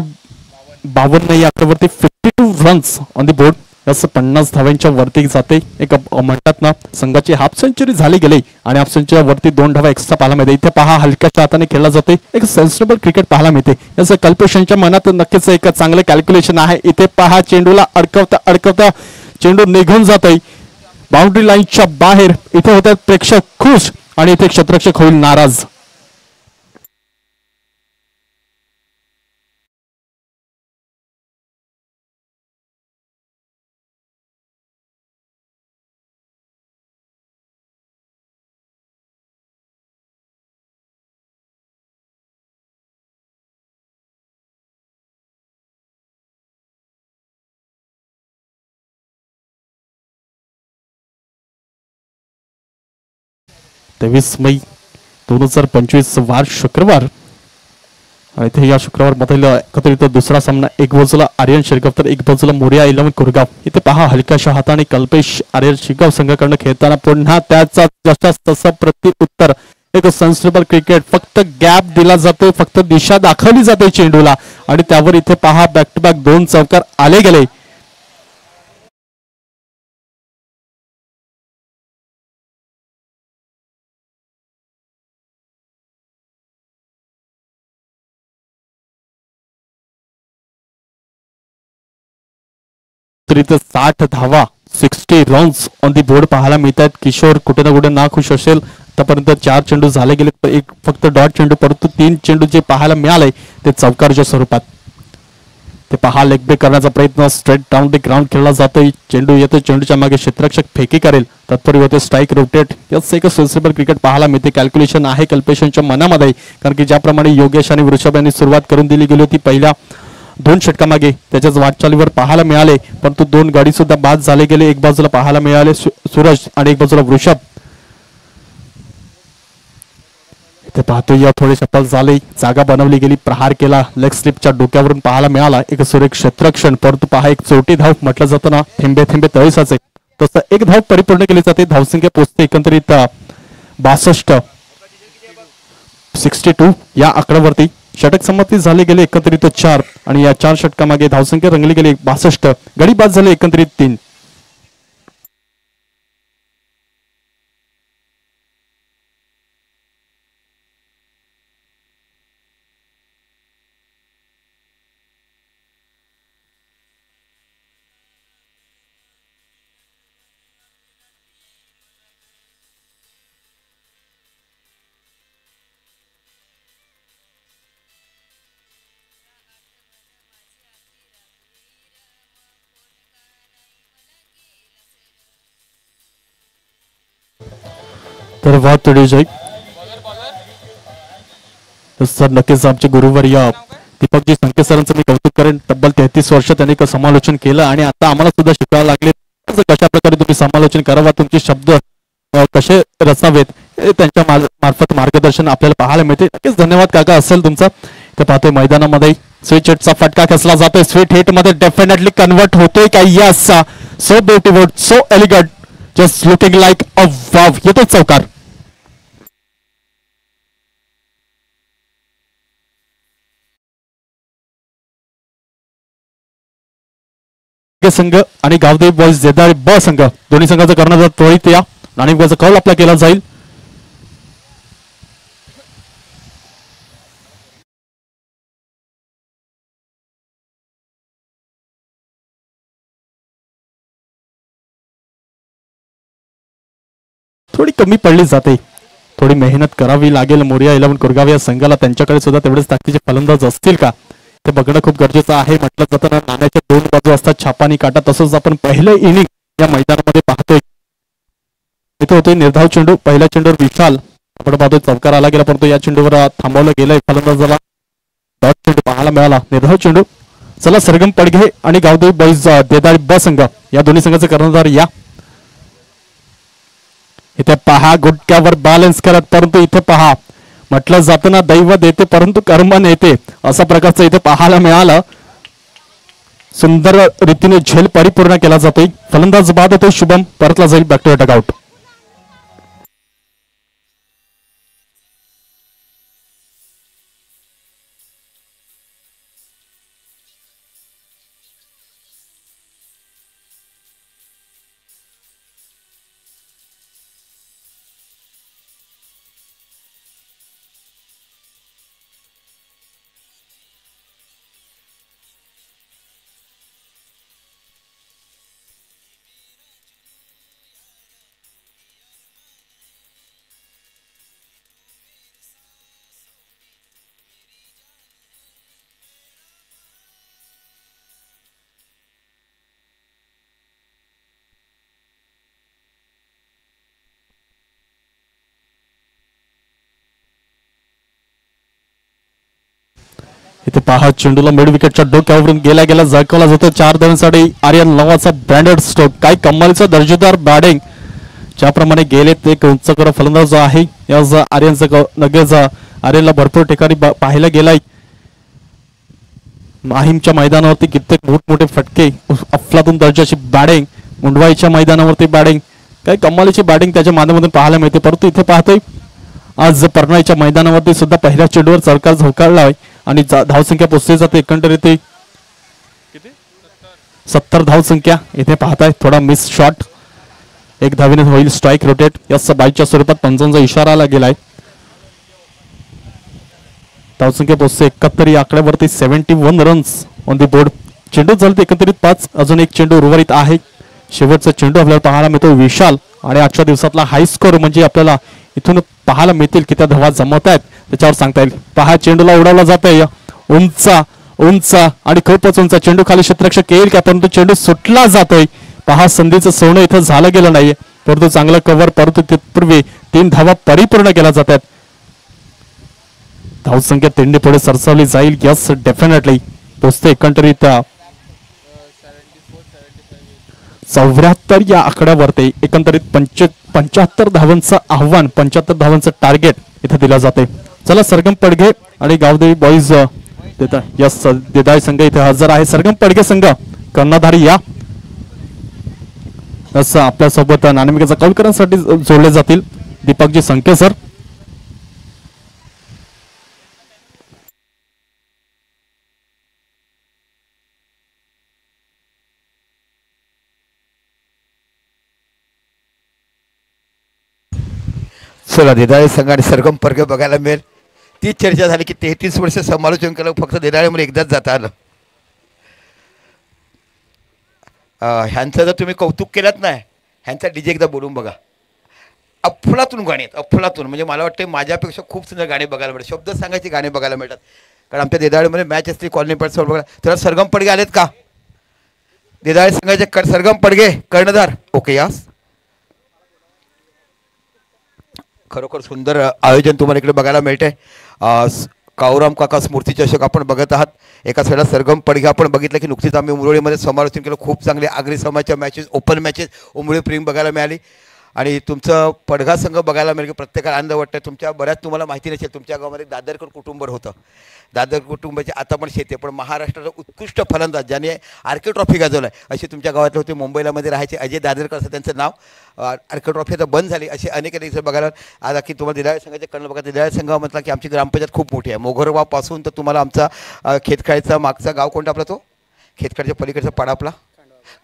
52 या आकड्यावरती 52 रन्स ऑन दी बोर्ड. असं 50 धाव्यांच्या वरती जाते. एक म्हणतात ना संघाची हाफ सेंचुरी झाली गेली आणि हाफ सेंचुरी वरती 2 धावा एक्स्ट्रा पाहायला मिळते. इथे पहा हलक्याच्या हाताने खेळला जाते. एक सेन्सिबल क्रिकेट पाहायला मिळते. याचं कल्पेशांच्या मनात नक्कीच एक चांगलं कॅल्क्युलेशन आहे. इथे पहा चेंडूला अडकवता अडकवता चेंडू निघून जातोय बाउंड्री लाईनच्या बाहेर. इथे होतात प्रेक्षक खुश आणि इथे क्षेत्ररक्षक होईल नाराज. तेवीस मई 2025 वार शुक्रवार. इथे या शुक्रवार मधील एकत्रित दुसरा सामना एक बाजूला आर्यन शिरगाव तर एक बाजूला मोरिया 11 कुरगाव. इथे पहा हलक्याशा हाताने कल्पेश आर्यन शिरगाव संघाकडनं खेळताना पुन्हा त्याचा जसा तसं प्रत्युत्तर एक सेन्सिबल क्रिकेट. फक्त गॅप दिला जातो, फक्त दिशा दाखवली जाते चेंडूला आणि त्यावर इथे पहा बॅक टू बॅक 2 चौकार आले गेले. तरी 60 धावा 60 रन्स ऑन दी बोर्ड पाहायला मिळतात. किशोर कुठे ना कुठे ना खुश असेल. आतापर्यंत 4 चेंडू झाले गेले, एक फक्त डॉट चेंडू, परंतु 3 चेंडू जे पाहायला मिळाले ते चौकारच्या स्वरूपात. ते पहा लेग ब्रेक करण्याचा प्रयत्न स्ट्रेट डाऊन द ग्राउंड खेळला जातोय. चेंडू येतो, चेंडूच्या मागे क्षेत्ररक्षक फेकी करेल, तत्पूर्वी होते स्ट्राईक रोटेट. याच एक सेन्सिबल क्रिकेट पाहायला मिळते. कॅल्क्युलेशन आहे कल्पेशांच्या मनामध्ये, कारण की ज्याप्रमाणे योगेश आणि वृषभ यांनी सुरुवात करून दिली गेली होती पहिल्या 2 षटकामागे त्याच्याच वाटचालीवर पाहायला मिळाले, परंतु 2 गाडी सुद्धा बाद झाले गेले. एक बाजूला पाहायला मिळाले सूरज आणि एक बाजूला वृषभ. इथे पाहतो या थोडे शपल झाले, जागा बनवली गेली, प्रहार केला, लेग स्लिपच्या डोक्यावरून पाहायला मिळाला एक सुरेख क्षेत्ररक्षण. परंतु पहा एक चोटी धाव म्हटलं जातं ना, थेंबे थेंबे तळे साचे, तसं एक धाव परिपूर्ण केली जाते. धावसंख्या पोहोचते एकंदरीत 62 62 या आकड्यावरती. षटक समाप्ती झाले गेले एकंदरीत 4 आणि या 4 षटकामागे धावसंख्या रंगली गेली 62. गडी बाद झाले एकंदरीत 3. तर वाद तोडी जाईल. सर नक्कीच आमचे गुरुवर्य दीपकजी संकेत सरांचं मी कौतुक करेन. तब्बल 33 वर्ष त्यांनी समालोचन केलं आणि आता आम्हाला सुद्धा शिकायला लागले कशा प्रकारे तुम्ही समालोचन करावा, तुमचे शब्द कसे रचावेत, त्यांच्या मार्फत मार्गदर्शन आपल्याला पाहायला मिळते. नक्कीच धन्यवाद काका असेल तुमचा. तर पाहतोय मैदानामध्ये स्वीट हिटचा फटका कसला जातोय, स्वीट हिट मध्ये डेफिनेटली कन्वर्ट होतोय का? Yes, so beautiful, so elegant, just looking like a wow. येतोय चौकार. संघ आणि गावदेवी बॉईज देदाळे ब संघ दोन्ही संघाचा करण्याचा त्वरित या नाणेफेकीचा कौल आपला केला जाईल. थोडी कमी पडली जाते, थोडी मेहनत करावी लागेल. मोरिया 11 कुरगाव या संघाला त्यांच्याकडे सुद्धा तेवढेच ताकदीचे फलंदाज असतील का ते बघणं खूप गरजेचं आहे. म्हटलं जातं ना, नाण्याच्या 2 बाजू असतात, छापा आणि काटा. तसंच आपण पहिलं इनिंग या मैदानामध्ये पाहतोय. इथे होतोय निर्धाव चेंडू, पहिल्या चेंडूवर विशाल आपण पाहतोय चौकार आला गेला, परंतु या चेंडूवर थांबवलं गेलंय फलंदाजाला. डॉट चेंडू पाहायला मिळाला, निर्धाव चेंडू. चला सरगम पडघे आणि गावदेवी बॉईज देदाळे ब संघ या दोन्ही संघाचे कर्णधार या. इथे पहा गुटक्यावर बॅलन्स करत, परंतु इथे पहा म्हटलं जातं ना, दैव देते परंतु कर्म नेते, असा प्रकारचं इथे पाहायला मिळालं. सुंदर रीतीने झेल परिपूर्ण केला जातोय. फलंदाज बाद होतो शुभम, परतला जाईल बॅक टू अटॅक आउट. इथे पहा, चेंडूला मिड विकेटच्या डोक्यावरून गेला झळकवला जातो. 4 धावांसाठी आर्यन नावाचा ब्रँडेड स्ट्रोक. काय कमालीचा दर्जेदार बॅटिंग, ज्याप्रमाणे गेले ते उंच कर फलंदाज जो आहे याच आर्यनचं लगेच आर्यनला भरपूर ठिकाणी पाहायला गेलाय. माहीमच्या मैदानावरती कित्येक मोठमोठे फटके, अफलातून दर्जाची बॅटिंग, मुंडवाईच्या मैदानावरती बॅटिंग, काही कमालीची बॅटिंग त्याच्या माध्यमातून पाहायला मिळते. परंतु इथे पाहतोय आज परनाईच्या मैदानावरती सुद्धा पहिल्या चेंडूवर सरकार झोकाळला आहे आणि धावसंख्या पोचली जाते. एकंदरीत 70 धावसंख्या. इथे पाहताय थोडा मिस शॉट, एक धावेने होईल स्ट्राईक रोटेट. या बाईच्या स्वरूपात पंचांचा इशारा आला गेलाय. धावसंख्या पोचते 71 या आकड्यावरती. 71 रन्स ऑन दी बोर्ड. चेंडू झाले एकंदरीत 5, अजून एक चेंडू उर्वरित आहे. शेवटचा चेंडू आपल्याला पाहायला मिळतो विशाल, आणि आजच्या दिवसातला हाय स्कोर म्हणजे आपल्याला इथून पाहायला मिळतील की त्या धावा जमत आहेत त्याच्यावर सांगता येईल. पहा, चेंडूला उडवला जात आहे उंच आणि खूपच उंच. चेंडू खाली क्षेत्ररक्षक येईल का, परंतु चेंडू सुटला जातोय. पहा, संधीचं सोनं इथं झालं गेलं नाहीये, परंतु चांगलं कव्हर. परंतु तत्पूर्वी 3 धावा परिपूर्ण केल्या जातात. धावसंख्या तिंडी पुढे सरसावली जाईल. यस, डेफिनेटली पोचते एकंदरीत 74 या आकड्यावरती. एकंदरीत 75 धावांचं आव्हान, 75 धावांचं टार्गेट इथे दिलं जाते. चला, सरगम पडघे आणि गावदेवी बॉईज यस देदाय संघ इथे हजर आहे. सरगम पडघे संघ कर्णधारी या असं आपल्यासोबत नाणेफेकीचा कौल करण्यासाठी जोडले जातील दीपकजी संके सर. चला, देदाळे संघ आणि सरगम पडघे बघायला मिळेल. ती चर्चा झाली की 33 वर्ष समालोचन केलं, फक्त देदाळेमध्ये एकदाच जाता आलं. ह्यांचं जर तुम्ही कौतुक केलंत नाही, ह्यांचा डीजे एकदा बोलून बघा. अफलातून गाणी आहेत, अफलातून. म्हणजे मला वाटतं माझ्यापेक्षा खूप सुंदर गाणी बघायला मिळतात, शब्द सांगायची गाणी बघायला मिळतात. कारण आमच्या देदाळेमध्ये मॅच असते कॉलनी पडसोड बघा. तर सरगम पडघे आलेत का? देदाळे संघाचे सरगम पडघे कर्णधार. ओके, यास खरोखर सुंदर आयोजन तुम्हाला इकडे बघायला मिळते. कावराम काका स्मृती चषक आपण बघत आहात. एका साईडला सरगम पडघे आपण बघितलं की नुकतीच आम्ही उमरोळीमध्ये समालोचन केलं. खूप चांगले Agri समाजच्या matches, open matches Umroli प्रेम बघायला मिळाली. आणि तुमचं पडघा संघ बघायला मिळेल की प्रत्येकाला आनंद वाटतं. तुमच्या बऱ्याच तुम्हाला माहिती नसेल, तुमच्या गावामध्ये दादरकर कुटुंब होतं. दादर कुटुंबाची आता पण शेती, पण महाराष्ट्राचा उत्कृष्ट फलंदाज ज्याने आर्के ट्रॉफी गाजवला आहे असे तुमच्या गावातले होते. मुंबईला राहायचे अजय दादरकर असं त्यांचं नाव. आर्के ट्रॉफी आता बंद झाली, असे अनेक इथे बघायला. आज की तुम्हाला देदाळे संघाचे कर्ण बघा. देदाळे संघ म्हटलं की आमची ग्रामपंचायत खूप मोठी आहे. मोघरवापासून तर तुम्हाला आमचा खेतखाळीचा मागचा गाव कोणता आपला, तो खेतखाळीच्या पलीकडचा पाडा आपला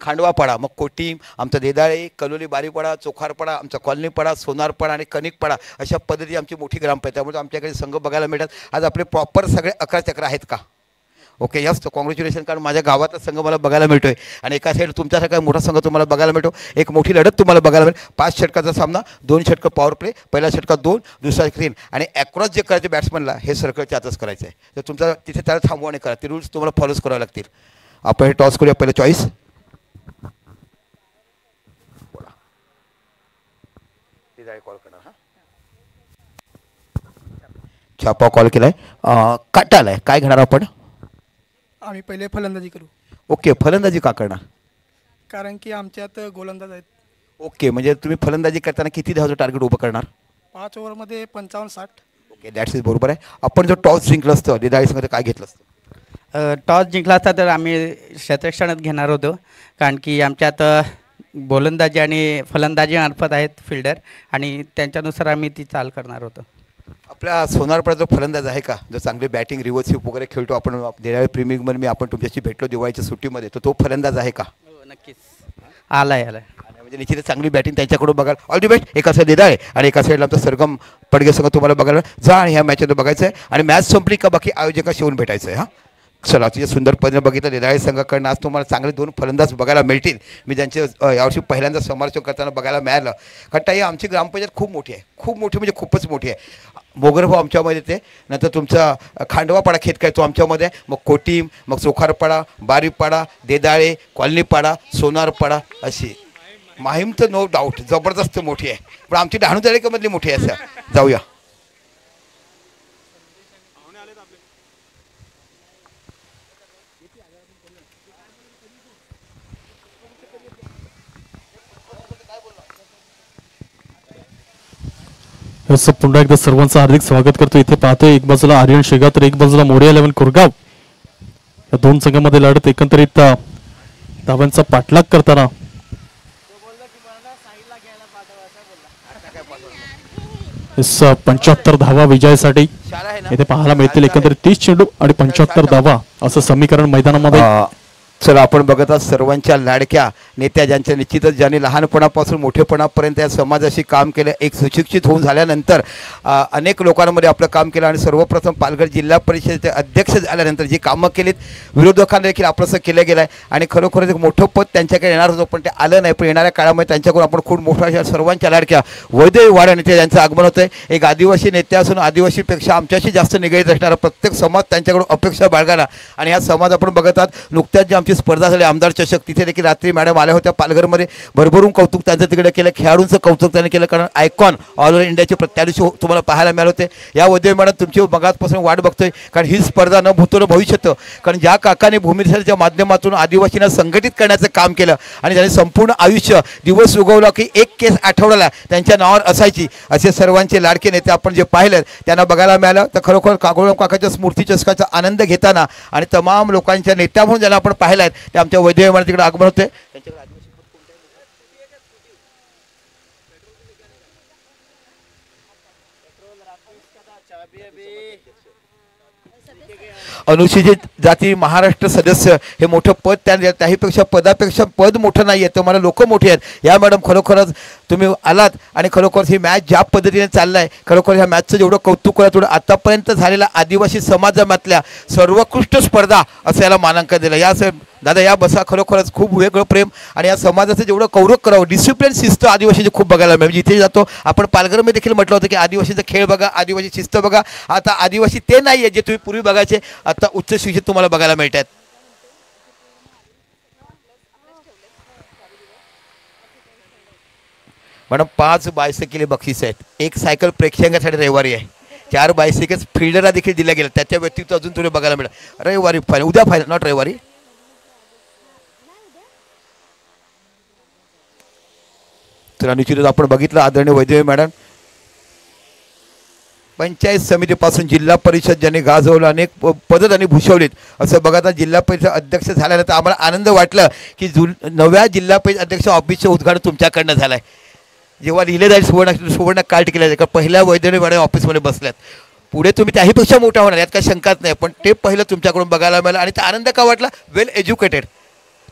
खांडवापाडा, मग कोटी, आमचा देदाळे, कलोली बारीपाडा, चोखारपाडा, आमचा कॉलनीपाडा, सोनारपाडा आणि कनिकपाडा, अशा पद्धती आमची मोठी ग्रामपंचायत. त्यामुळे आमच्याकडे संघ बघायला मिळतात. आज आपले प्रॉपर सगळे 11 चक्र आहेत का? ओके, यस, तो कॉंग्रॅच्युलेशन. कारण माझ्या गावातला संघ मला बघायला मिळतोय आणि एका साईड तुमच्यासारखा मोठा संघ तुम्हाला बघायला मिळतो. एक मोठी लढत तुम्हाला बघायला मिळेल. 5 षटकाचा सामना, 2 षटकं पॉवर प्ले, पहिला षटका 2, दुसरा 3 आणि ॲक्रॉस जे करायचे बॅट्समनला हे सर्कलच्या आतच करायचं आहे. तर तुमचा तिथे त्याला थांबवा आणि करा, ते रूल्स तुम्हाला फॉलोच करावे लागतील. आपण हे टॉस करूया. पहिलं चॉईस कॉल करणार. हा, छापा कॉल केलाय. काटा आलाय. काय घेणार आपण? आम्ही पहिले फलंदाजी करू. ओके, फलंदाजी का करणार? कारण की आमच्यात गोलंदाज आहेत. ओके, म्हणजे तुम्ही फलंदाजी करताना किती धावाचं टार्गेट उभं करणार? 5 ओव्हरमध्ये 55-60. दॅट्स इज बरोबर आहे. आपण जर टॉस जिंकलं असतं देदाळी संघ तर काय घेतलं असतं? टॉस जिंकला असता तर आम्ही क्षेत्ररक्षणात घेणार होतो, कारण की आमच्यात गोलंदाजी आणि फलंदाजी मार्फत आहेत फिल्डर, आणि त्यांच्यानुसार आम्ही ती चाल करणार होतो. आपल्या सोनारपाडा जो फलंदाज आहे का, जो चांगली बॅटिंग रिव्हर्स स्वीप वगैरे खेळतो, आपण देदाळी प्रीमियरमध्ये मी आपण तुमच्याशी भेटलो दिवाळीच्या सुट्टीमध्ये, तर तो फलंदाज आहे का? हो, नक्कीच आलाय. म्हणजे निश्चितच चांगली बॅटिंग त्यांच्याकडून बघाल. All the best. एका साईड देदाळे आणि एका साईडला आमचा सरगम पडगे संघ तुम्हाला बघायला जा, आणि ह्या मॅचमध्ये बघायचं आहे. आणि मॅच संपली का बाकी आयोजकाशी येऊन भेटायचं आहे. हां, चला तुझ्या सुंदर पद्धतीने बघितलं देदाळे संघाकडनं आज तुम्हाला चांगले 2 फलंदाज बघायला मिळतील. मी त्यांचे यावर्षी पहिल्यांदा समालोचन करताना बघायला मिळालं. कारण ताई आमची ग्रामपंचायत खूप मोठी आहे, खूप मोठी म्हणजे खूपच मोठी आहे. मोगरभाऊ आमच्यामध्ये येते, नंतर तुमचा खांडवापाडा खेत काय तो आमच्यामध्ये, मग कोटीम, मग चोखारपाडा, बारीपाडा, देदाळे, कॉलनीपाडा, सोनारपाडा अशी. माहीम तर नो डाऊट जबरदस्त मोठी आहे, पण आमची डहाणू तालुक्यामधली मोठी आहे. असं जाऊया. पुन्हा एकदा सर्वांचं हार्दिक स्वागत करतो. इथे पाहतोय एक बाजूला आर्यन शेगाव तर एक बाजूला मोरिया 11 कुरगाव, या 2 संघांमध्ये लढत एकंदरीत धावांचा पाठलाग करताना 75 धावा विजयासाठी इथे पाहायला मिळतील. एकंदरीत 30 चेंडू आणि 75 धावा असं समीकरण मैदानामध्ये. चला आपण बघत आहात सर्वांच्या लाडक्या नेत्या, ज्यांच्या निश्चितच ज्यांनी लहानपणापासून मोठेपणापर्यंत या समाजाशी काम केलं, एक सुशिक्षित होऊन झाल्यानंतर अनेक लोकांमध्ये आपलं काम केलं, आणि सर्वप्रथम पालघर जिल्हा परिषदेचे अध्यक्ष झाल्यानंतर जी कामं केलीत विरोधकांना देखील आपलंसं केलं गेलं आहे. आणि खरोखरच एक मोठं पद त्यांच्याकडे येणार होतं, पण ते आलं नाही. पण येणाऱ्या काळामध्ये त्यांच्याकडून आपण खूप मोठ्या सर्वांच्या लाडक्या वैद्य वाड्या नेते ज्यांचं आगमन होतं आहे. एक आदिवासी नेते असून आदिवासीपेक्षा आमच्याशी जास्त निगडीत असणारा प्रत्येक समाज त्यांच्याकडून अपेक्षा बाळगायला. आणि हा समाज आपण बघत आहात. नुकत्याच जी आमची स्पर्धा झाली आमदार चषक, तिथे देखील रात्री मॅडम आल्या होत्या पालघरमध्ये. भरभरून कौतुक त्यांचं तिकडे केलं, खेळाडूंचं कौतुक त्यांनी केलं, कारण आयकॉन ऑल ओव्हर इंडियाचे त्या दिवशी तुम्हाला पाहायला मिळाले होते. या वैद्य मॅडम तुमची मगाचपासून वाट बघतोय, कारण ही स्पर्धा न भूतो न भविष्यत. कारण ज्या काकाने भूमिशाच्या माध्यमातून आदिवासींना संघटित करण्याचं काम केलं, आणि त्यांनी संपूर्ण आयुष्य दिवस उगवला की एक केस आठवड्याला त्यांच्या नावावर असायची, असे सर्वांचे लाडके नेते आपण जे पाहिलं त्यांना बघायला मिळालं. तर खरोखर काकोळम काकाच्या स्मृती चषकाचा आनंद घेताना आणि तमाम लोकांच्या नेत्या म्हणून ज्यांना आपण पाहिलं ते आमच्या वैद्य विमान तिकडे आगमन होते. अनुसूचित जाती महाराष्ट्र सदस्य हे मोठं पद, त्याहीपेक्षा पदापेक्षा पद मोठं नाही आहे, तर मला लोक मोठी आहेत. या मॅडम खरोखरच तुम्ही आलात, आणि खरोखर ही मॅच ज्या पद्धतीने चाललं आहे, खरोखर ह्या मॅचचं जेवढं कौतुक करा तेवढं आतापर्यंत झालेल्या आदिवासी समाजामधल्या सर्वोत्कृष्ट स्पर्धा असं याला मानांकन दिलं. या दादा या बसा, खरोखरच खूप वेगळं प्रेम, आणि या समाजाचं जेवढं कौरव करावं, डिसिप्लिन शिस्त आदिवासीचे खूप बघायला मिळेल. जिथे जातो आपण पालघरमध्ये देखील म्हटलं होतं की आदिवासीचा खेळ बघा, आदिवासी शिस्त बघा. आता आदिवासी ते नाही आहे जे तुम्ही पूर्वी बघायचे, आता उच्च शिक्षित तुम्हाला बघायला मिळत आहेत. मॅडम 5 बायसायकली बक्षीस आहेत, 1 सायकल प्रेक्षकांसाठी रविवारी आहे, 4 बायसायकल्स फिल्डरला देखील दिल्या गेल्या. त्याच्या व्यतिरिक्त अजून तुम्ही बघायला मिळेल रविवारी फायनल, उद्या फायनल, नॉट रविवारी. तर निश्चितच आपण बघितलं आदरणीय वैद्य मॅडम पंचायत समितीपासून जिल्हा परिषद ज्यांनी गाजवलं, अनेक पदं त्यांनी भूषवलीत. असं बघा, जिल्हा परिषद अध्यक्ष झाल्यानंतर आम्हाला आनंद वाटलं की नव्या जिल्हा परिषद अध्यक्ष ऑफिसचं उद्घाटन तुमच्याकडनं झालं आहे. जेव्हा लिहिले जाईल सुवर्ण कार्ड केलं जाईल, पहिल्या वैद्यकीय मॅडम ऑफिसमध्ये बसल्यात. पुढे तुम्ही त्याहीपेक्षा मोठा होणार यात काही शंकाच नाही, पण ते पहिलं तुमच्याकडून बघायला मिळालं, आणि त्या आनंद का वाटला? वेल एज्युकेटेड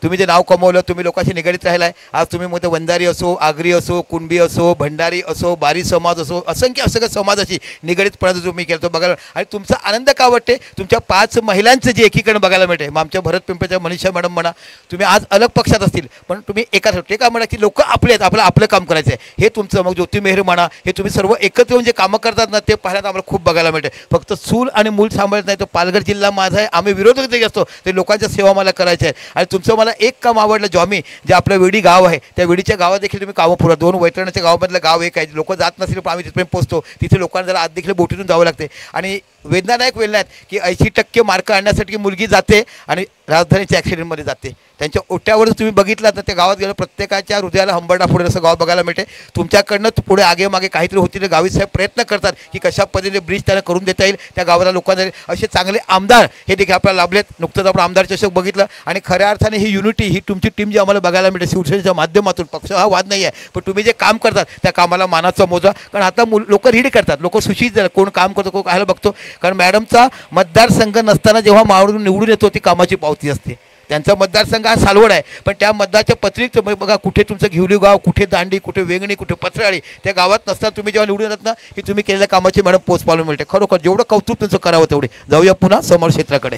तुम्ही जे नाव कमवलं, तुम्ही लोकांशी निगडीत राहिला आहे. आज तुम्ही मोठे वंजारी असो, आगरी असो, कुणबी असो, भंडारी असो, बारी समाज असो, असंख्य असं समाजाशी निगडीतपणाचं तुम्ही केलं तो बघायला, आणि तुमचा आनंद का वाटते? तुमच्या 5 महिलांचं जे एकीकडे बघायला मिळते. मग आमच्या भरत पिंपळच्या मनीषा मॅडम म्हणा, तुम्ही आज अलग पक्षात असतील पण तुम्ही एकाच, ते का म्हणा की लोक आपले आहेत, आपलं काम करायचं आहे, हे तुमचं. मग ज्योती मेहर म्हणा, हे तुम्ही सर्व एकत्र येऊन जे कामं करतात ना, ते पाहण्यात आम्हाला खूप बघायला मिळते. फक्त चूल आणि मूल सांभाळत नाही, तो पालघर जिल्हा माझा आहे, आम्ही विरोधक जे असतो ते लोकांच्या सेवा मला करायच्या आहेत. आणि तुमचं मला एक काम आवडलं, जॉमी जे आपलं वेडी गाव आहे, त्या वेडीच्या गावात देखील तुम्ही कामं पुरा. 2 वैतरणाच्या गावामधलं गाव एक आहे, लोक जात नसतील पण आम्ही तिथपर्यंत पोहोचतो. तिथे लोकांना जरा आत देखील बोटीतून जावं लागते, आणि वेदनादायक वेदना आहेत की 80% मार्क आणण्यासाठी मुलगी जाते आणि राजधानीच्या ॲक्सिडेंटमध्ये जाते. त्यांच्या ओट्यावरच तुम्ही बघितलं तर त्या गावात गेलं प्रत्येकाच्या हृदयाला हंबरडा फोडेल असं गाव बघायला मिळते. तुमच्याकडनं पुढे आगे मागे काहीतरी होतील गावी साहेब प्रयत्न करतात की कशा पद्धतीने ब्रिज त्यांना करून देता येईल, त्या गावाला लोकांना असे चांगले आमदार हे देखील आपल्याला लाभलेत. नुकतंच आपण आमदार चषक बघितलं आणि खऱ्या अर्थाने ही युनिटी ही तुमची टीम जी आम्हाला बघायला मिळते शिवसेनेच्या माध्यमातून. पक्ष हा वाद नाही आहे, पण तुम्ही जे काम करतात त्या कामाला मानाचा मोजा. कारण आता लोक रीड करतात, लोक सुशिक्षित झाले, कोण काम करतो कोण कायला बघतो. कारण मॅडमचा मतदारसंघ नसताना जेव्हा मावळून निवडून येतो ती कामाची पावती असते. त्यांचा मतदारसंघ हा सालवड आहे, पण त्या मतदारच्या पत्रिकेत बघा कुठे तुमचं घेवली गाव, कुठे दांडी, कुठे वेंगणी, कुठे पत्राळी, त्या गावात नसताना तुम्ही जेव्हा निवडून येतात ना की तुम्ही केलेल्या कामाची मॅडम पोच पावलं मिळते. खरोखर जेवढं कौतुक तुमचं करावं तेवढे. जाऊया पुन्हा समोर क्षेत्राकडे.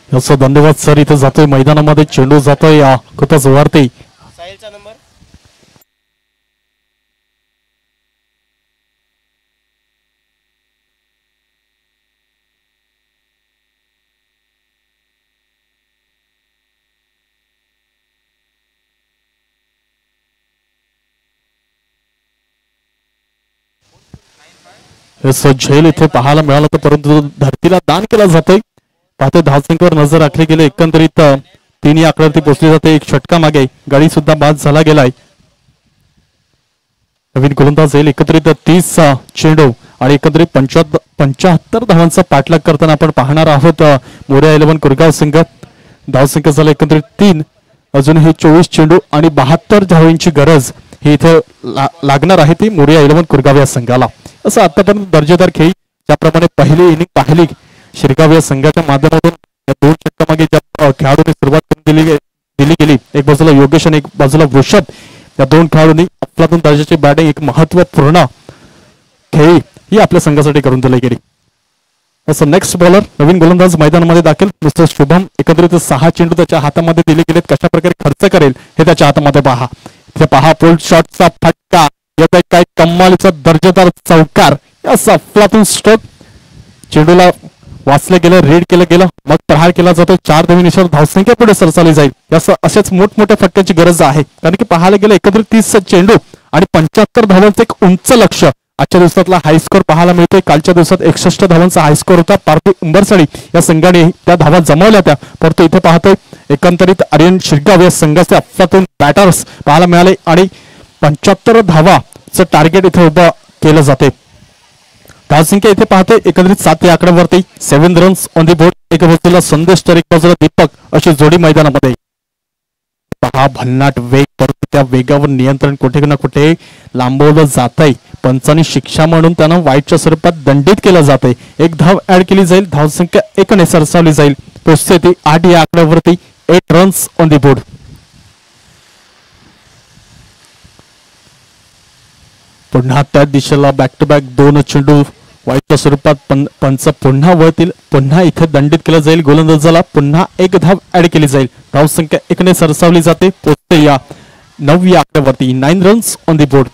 असं धन्यवाद सर. इथे जातोय मैदानामध्ये चेंडू जातोय खूपच वरती. साहिलचा नंबर हे झेल इथे पाहायला मिळालं तर परंतु धरतीला दान केला जातोय. पाहते धावसंख्येवर नजर राखली गेली. एकंदरीत 3 या आकड्यावरती पोहोचली जाते. एक षटका मागे गाडी सुद्धा बाद झाला गेलाय. नवीन गोलंदाज येईल. एकत्रित 30 चेंडू आणि एकत्रित 75 धावांचा पाठलाग करताना आपण पाहणार आहोत. मोरया 11 कुरगाव संघ. धावसंख्या झाला एकत्रित 3. अजूनही 24 चेंडू आणि 72 धावांची गरज ही इथे लागणार आहे ती मोरया 11 कुरगाव या संघाला. असं आतापर्यंत दर्जेदार खेळी ज्याप्रमाणे पहिली इनिंग पाहिली शिरगाव या संघाच्या माध्यमातून या 2 षटकामागे ज्या खेळाडूंनी सुरुवात करून दिली गेली, एक बाजूला योगेश आणि एक बाजूला वृषभ, या 2 खेळाडूंनी अफलातून दर्जाची बॅटिंग एक महत्वपूर्ण खेळी ही आपल्या संघासाठी करून दिली गेली. असं नेक्स्ट बॉलर नवीन गोलंदाज मैदानामध्ये दाखल मिस्टर शुभम. एकत्रित 6 चेंडू त्याच्या हातामध्ये दिले गेलेत. कशा प्रकारे खर्च करेल हे त्याच्या हातामध्ये पहा. इथे पहा पुल शॉटचा फटका येत आहे. काय कमालीचा दर्जेदार चौकार. असा अफलातून स्ट्रोक. चेंडूला वाचलं गेलं, रेड केलं गेलं, मग प्रहार केला जातो. 4 धावांवर धावसंख्या पुढे सरसावली जाईल. अशाच मोठमोठ्या फटक्याची गरज आहे. कारण की पाहायला गेलं एकत्रित 30 चेंडू आणि 75 धावांचं एक उंच लक्ष आजच्या दिवसातला हायस्कोर पाहायला मिळतोय. कालच्या दिवसात 61 धावांचा हायस्कोर होता. पार्थी उंबरसाडी या संघाने त्या धावा जमवल्या त्या. परंतु इथे पाहतोय एकंदरीत आर्यन शिरगाव या संघाचे अफलातून बॅटर्स पाहायला मिळाले आणि 75 धावाचं टार्गेट इथे उभं केलं जाते. धावसंख्या इथे पाहते एकंदरीत 7 या आकड्यावरती 7 रन्स ऑन दी बोर्ड. एक बाजूला संदेश तर एक बाजूला दीपक अशी जोडी मैदानामध्ये. पहा भन्नाट वेग, परंतु त्या वेगावर नियंत्रण कुठे ना कुठे लांबवलं जात आहे. पंचांनी शिक्षा म्हणून त्यांना वाईटच्या स्वरूपात दंडित केलं जात आहे. 1 धाव ऍड केली जाईल. धावसंख्या 1 ने सरसावली जाईल. पोचते ती 8 या आकड्यावरती 8 रन्स ऑन दी बोर्ड. पुन्हा त्या दिशेला बॅक टू बॅक 2 चेंडू वाईटच्या स्वरूपात पंच पुन्हा वळतील. पुन्हा इथे दंडित केलं जाईल. गोलंदाजाला पुन्हा 1 धाव ऍड केली जाईल. धावसंख्या 1 ने सरसावली जाते. पोचते या 9 या आकड्यावरती 9 रन्स ऑन दी बोर्ड.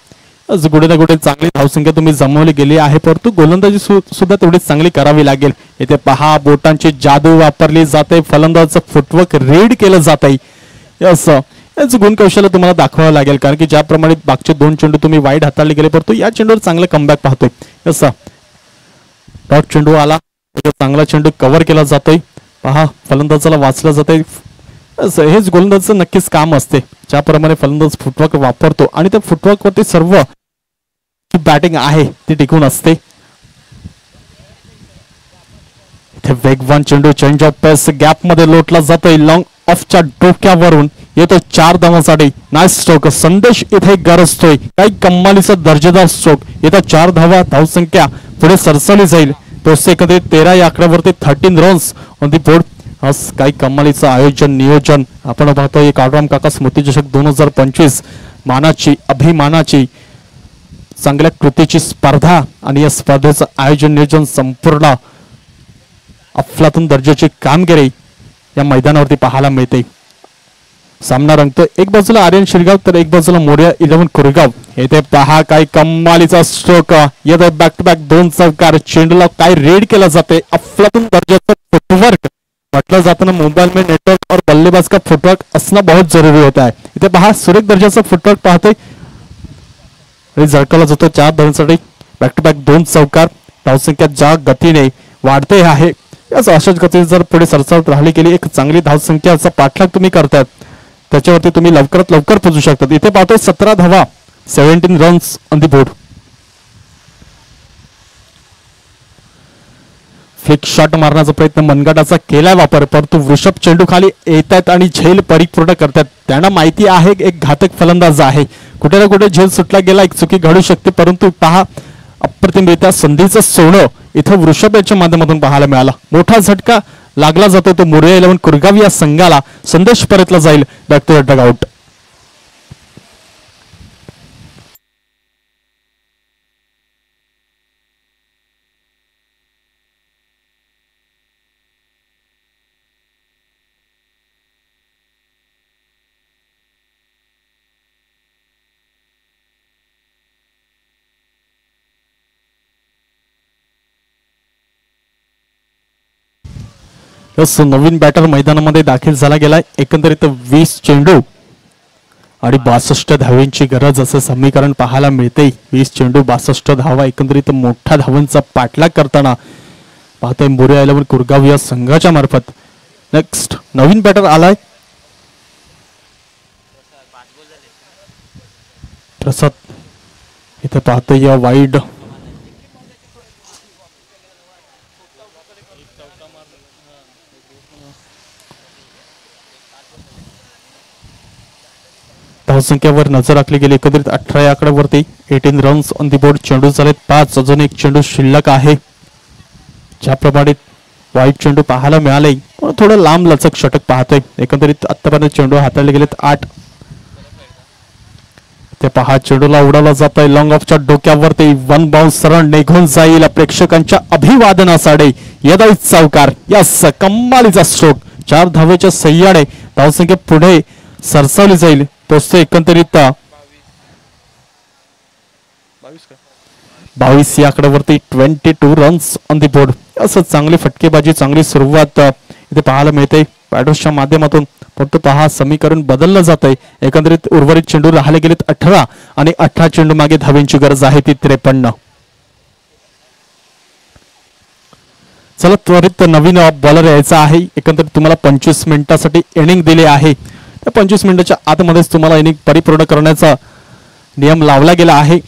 गुडे ना गुडे चांगली धावसंख्या तुम्ही जमवली गेली आहे, परंतु गोलंदाजी सुद्धा तेवढीच चांगली करावी लागेल. इथे पहा बोटांची जादू वापरली जाते. फलंदाजाचं फुटवर्क रेड केलं जात आहे. असं याचं गुणकौशल्य तुम्हाला दाखवावं लागेल. कारण की ज्याप्रमाणे बागचे 2 चेंडू तुम्ही वाईट हाताळले गेले, परंतु या चेंडूवर चांगलं कमबॅक पाहतोय. असं डॉट चेंडू आला, चांगला चेंडू कव्हर केला जातोय. पहा फलंदाजाला वाचलं जातंय. हेच गोलंदाजाचं नक्कीच काम असते. ज्याप्रमाणे फलंदाज फुटवर्क वापरतो आणि त्या फुटवर्कवरती सर्व बॅटिंग आहे ती टिकून असते. इथे वेगवान चेंडू चेंज ऑफ पेस गॅप मध्ये लोटला जातोय. लॉंग ऑफच्या डोक्यावरून येतो 4 धावांसाठी. Nice stroke. संदेश इथे गरजतोय. काही कमालीचा दर्जेदार स्ट्रोक. येतो 4 धावा. धावसंख्या पुढे सरसावली जाईल. पोचते एकंदरीत 13 या आकड्यावरती 13 रन्स ऑन दी बोर्ड. आज काही कमालीचं आयोजन नियोजन आपण पाहतोय. एक ऑलराऊंड काका स्मृती चषक 2025 मानाची अभिमानाची चांगल्या कृतीची स्पर्धा आणि या स्पर्धेचं आयोजन नियोजन संपूर्ण अफलातून दर्जाची कामगिरी या मैदानावरती पाहायला मिळते. सामना रंगतोय. एक बाजूला आर्यन शिरगाव तर एक बाजूला मोरया 11 कुरगाव. येथे पहा काही कमालीचा स्ट्रोक. येथे बॅक टू बॅक 2 चौकार. चेंडूला काय रेड केला जाते. अफलातून दर्जाचं फुटवर्क म्हटलं जातं ना, मोबाइल में नेटवर्क और बल्लेबाज का फुटवर्क असणं बहुत जरूरी होता है. इथे पहा सुरेख दर्जाचा फुटवर्क पाहतोय. झळकला जातो 4 धावांसाठी. बॅक टू बॅक 2 चौकार. धावसंख्या ज्या गतीने वाढते आहे याच अशाच गतीने जर पुढे सरसावत राहिली गेली एक चांगली धावसंख्याचा पाठलाग तुम्ही करतायत त्याच्यावरती तुम्ही लवकरात लवकर पोहोचू शकतात. इथे पाहतोय 17 धावा 17 runs on the board. Flick shot मारण्याचा प्रयत्न मनगटाचा केलाय वापर परंतु वृषभ चेंडू खाली येत आहेत आणि झेल परिपूर्ण करतात. त्यांना माहिती आहे एक घातक फलंदाज आहे कुठे ना कुठे झेल सुटला गेला एक चुकी घडू शकते परंतु पहा अप्रतिमरित्या संधीचं सोनं इथं वृषभ याच्या माध्यमातून पाहायला मिळाला. मोठा झटका लागला जातो तो मोरिया 11 कुरगाव या संघाला संदेश परतला जाईल बॅक टू द डगआउट. नवीन बॅटर मैदानामध्ये दाखल झाला गेलाय. एकंदरीत 20 चेंडू आणि 62 धावांची गरज असं समीकरण पाहायला मिळते. 20 चेंडू 62 धावा एकंदरीत मोठ्या धावांचा पाठलाग करताना पाहतोय मोरिया 11 कुरगाव या संघाच्या मार्फत. नेक्स्ट नवीन बॅटर आलाय प्रसाद. इथे पाहतोय या वाईड धावसंख्येवर नजर राखली गेली. एकंदरीत 18 या आकड्यावरती 18 रन्स ऑन दी बोर्ड. चेंडू झालेत 5 अजून एक चेंडू शिल्लक आहे. ज्याप्रमाणे वाईट चेंडू पाहायला मिळाले पण थोडं लांब लचक षटक पाहतोय. एकंदरीत आतापर्यंत चेंडू हाताळले गेलेत 8. ते पहा चेंडूला उडवला जात आहे लॉंग ऑफच्या डोक्यावरती 1 बाउन्स रन निघून जाईल प्रेक्षकांच्या अभिवादनासाठी यदाई चौकार. यस कमालीचा स्ट्रोक 4 धावेच्या सह्याने धावसंख्या पुढे सरसावली जाईल. पोचते एकंदरीत 22 या आकड्यावरती 22 रन्स ऑन दी बोर्ड. असं चांगली फटकेबाजी चांगली सुरुवात इथे पाहायला मिळते बॅटर्सच्या माध्यमातून. फक्त पहा समीकरण बदललं जात आहे. एकंदरीत उर्वरित चेंडू राहिले गेलेत 18 आणि 18 चेंडू मागे धावेंची गरज आहे ती 53. चला त्वरित नवीन बॉलर यायचा आहे. एकंदरीत तुम्हाला 25 मिनिटासाठी इनिंग दिले आहे. त्या 25 मिनिटाच्या आतमध्येच तुम्हाला इनिंग परिपूर्ण करण्याचा नियम लावला गेला आहे.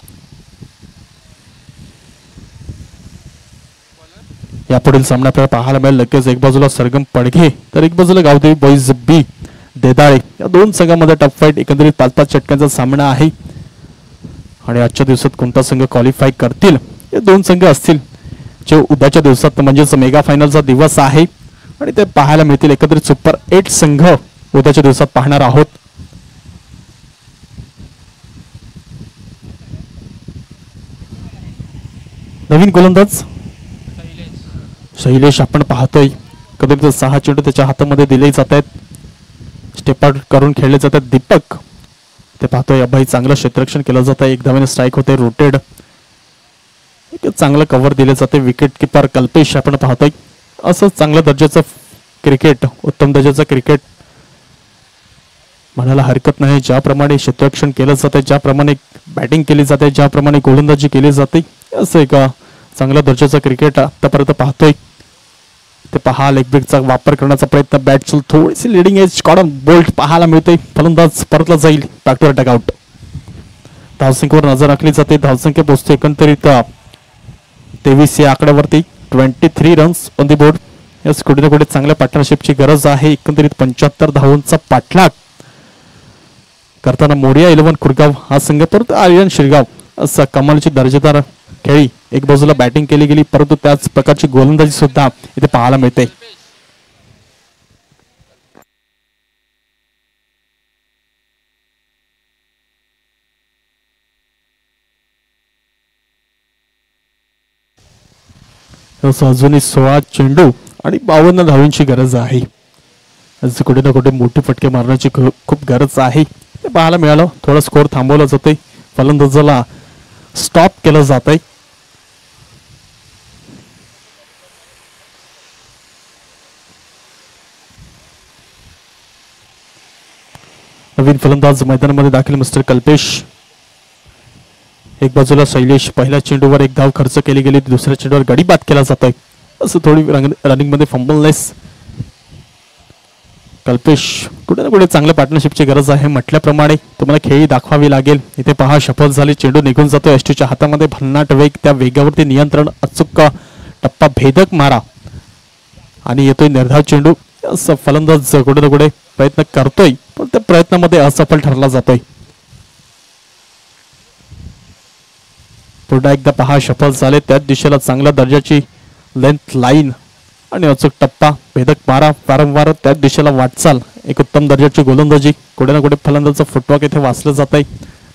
यापुढील सामना आपल्याला पाहायला मिळेल. लगेच एक बाजूला सरगम पडघे तर एक बाजूला गावदेवी बॉईज बी देदाळे. या दोन संघांमध्ये टफ फाईट. एकंदरीत 5-5 षटकांचा सामना आहे आणि आजच्या दिवसात कोणता संघ क्वालिफाय करतील हे दोन संघ असतील जे उद्याच्या दिवसात म्हणजेच मेगा फायनलचा दिवस आहे आणि ते पाहायला मिळतील. एकंदरीत सुपर 8 संघ उद्याच्या दिवसात पाहणार आहोत. नवीन गोलंदाज शैलेश आपण पाहतोय. कधी 6 चेंडू त्याच्या हातामध्ये दिले जात आहेत. स्टेप आउट करून खेळले जातात. दीपक ते पाहतोय अभय चांगलं क्षेत्ररक्षण केलं जात आहे. 1 धावेने स्ट्राईक होते. रोटेड चांगलं कव्हर दिले जाते. विकेट किपर कल्पेश आपण पाहतोय. असं चांगल्या दर्जाचं क्रिकेट उत्तम दर्जाचं क्रिकेट म्हणायला हरकत नाही. ज्याप्रमाणे क्षेत्ररक्षण केलं जाते ज्याप्रमाणे बॅटिंग केली जाते ज्याप्रमाणे गोलंदाजी केली जाते असं एक चांगल्या दर्जाचं क्रिकेट आतापर्यंत पाहतोय. ते पहा लेग ब्रेकचा वापर करण्याचा प्रयत्न. बॅटची थोडीशी लिडिंग एज कॉडन बोल्ट पाहायला मिळते. फलंदाज परतला जाईल बॅक टू डगआउट. धावसंख्येवर नजर राखली जाते. धावसंख्या पोहोचते एकंदरीत 23 या आकड्यावरती 23 runs on the board. Yes कुठे ना कुठे चांगल्या पार्टनरशिपची गरज आहे. एकंदरीत 75 धावांचा पाठलाग करताना मोरिया 11 कुरगाव हा संघ परत आर्यन शिरगाव असा कमालीची दर्जेदार खेळी. एक बाजूला बॅटिंग केली गेली परंतु त्याच प्रकारची गोलंदाजी सुद्धा इथे पाहायला मिळते. अजूनही 16 चेंडू आणि 52 धावांची गरज आहे. कुठे ना कुठे मोठी फटके मारण्याची खूप गरज आहे. ते पाहायला मिळालं. थोडा स्कोर थांबवला जातोय. फलंदाजाला स्टॉप केलं जात आहे. नवीन फलंदाज मैदानामध्ये दाखल मिस्टर कल्पेश. एक बाजूला शैलेश. पहिल्या चेंडूवर 1 धाव खर्च केली गेली. दुसऱ्या चेंडूवर गडी बाद केला जातोय. असं थोडी रनिंग मध्ये फंबलनेस. कल्पेश कुठे ना कुठे चांगल्या पार्टनरशिपची गरज आहे. म्हटल्याप्रमाणे तुम्हाला खेळी दाखवावी लागेल. इथे पहा शपथ झाली, चेंडू निघून जातो एसटीच्या हातामध्ये. भन्नाट वेग, त्या वेगावरती नियंत्रण, अचूक टप्पा भेदक मारा आणि येतोय निर्धाव चेंडू. असं फलंदाज कुठे ना कुठे प्रयत्न करतोय पण त्या प्रयत्नामध्ये असफल ठरला जातोय. पुन्हा एकदा पहा शपथ झाले, त्याच दिशेला चांगल्या दर्जाची लेंथ लाईन आणि अचूक टप्पा भेदक मारा. वारंवार त्याच दिशेला वाटचाल. एक उत्तम दर्जाची गोलंदाजी. कुठे ना कुठे फलंदाजाचं फुटवर्क इथे वाचलं जात आहे.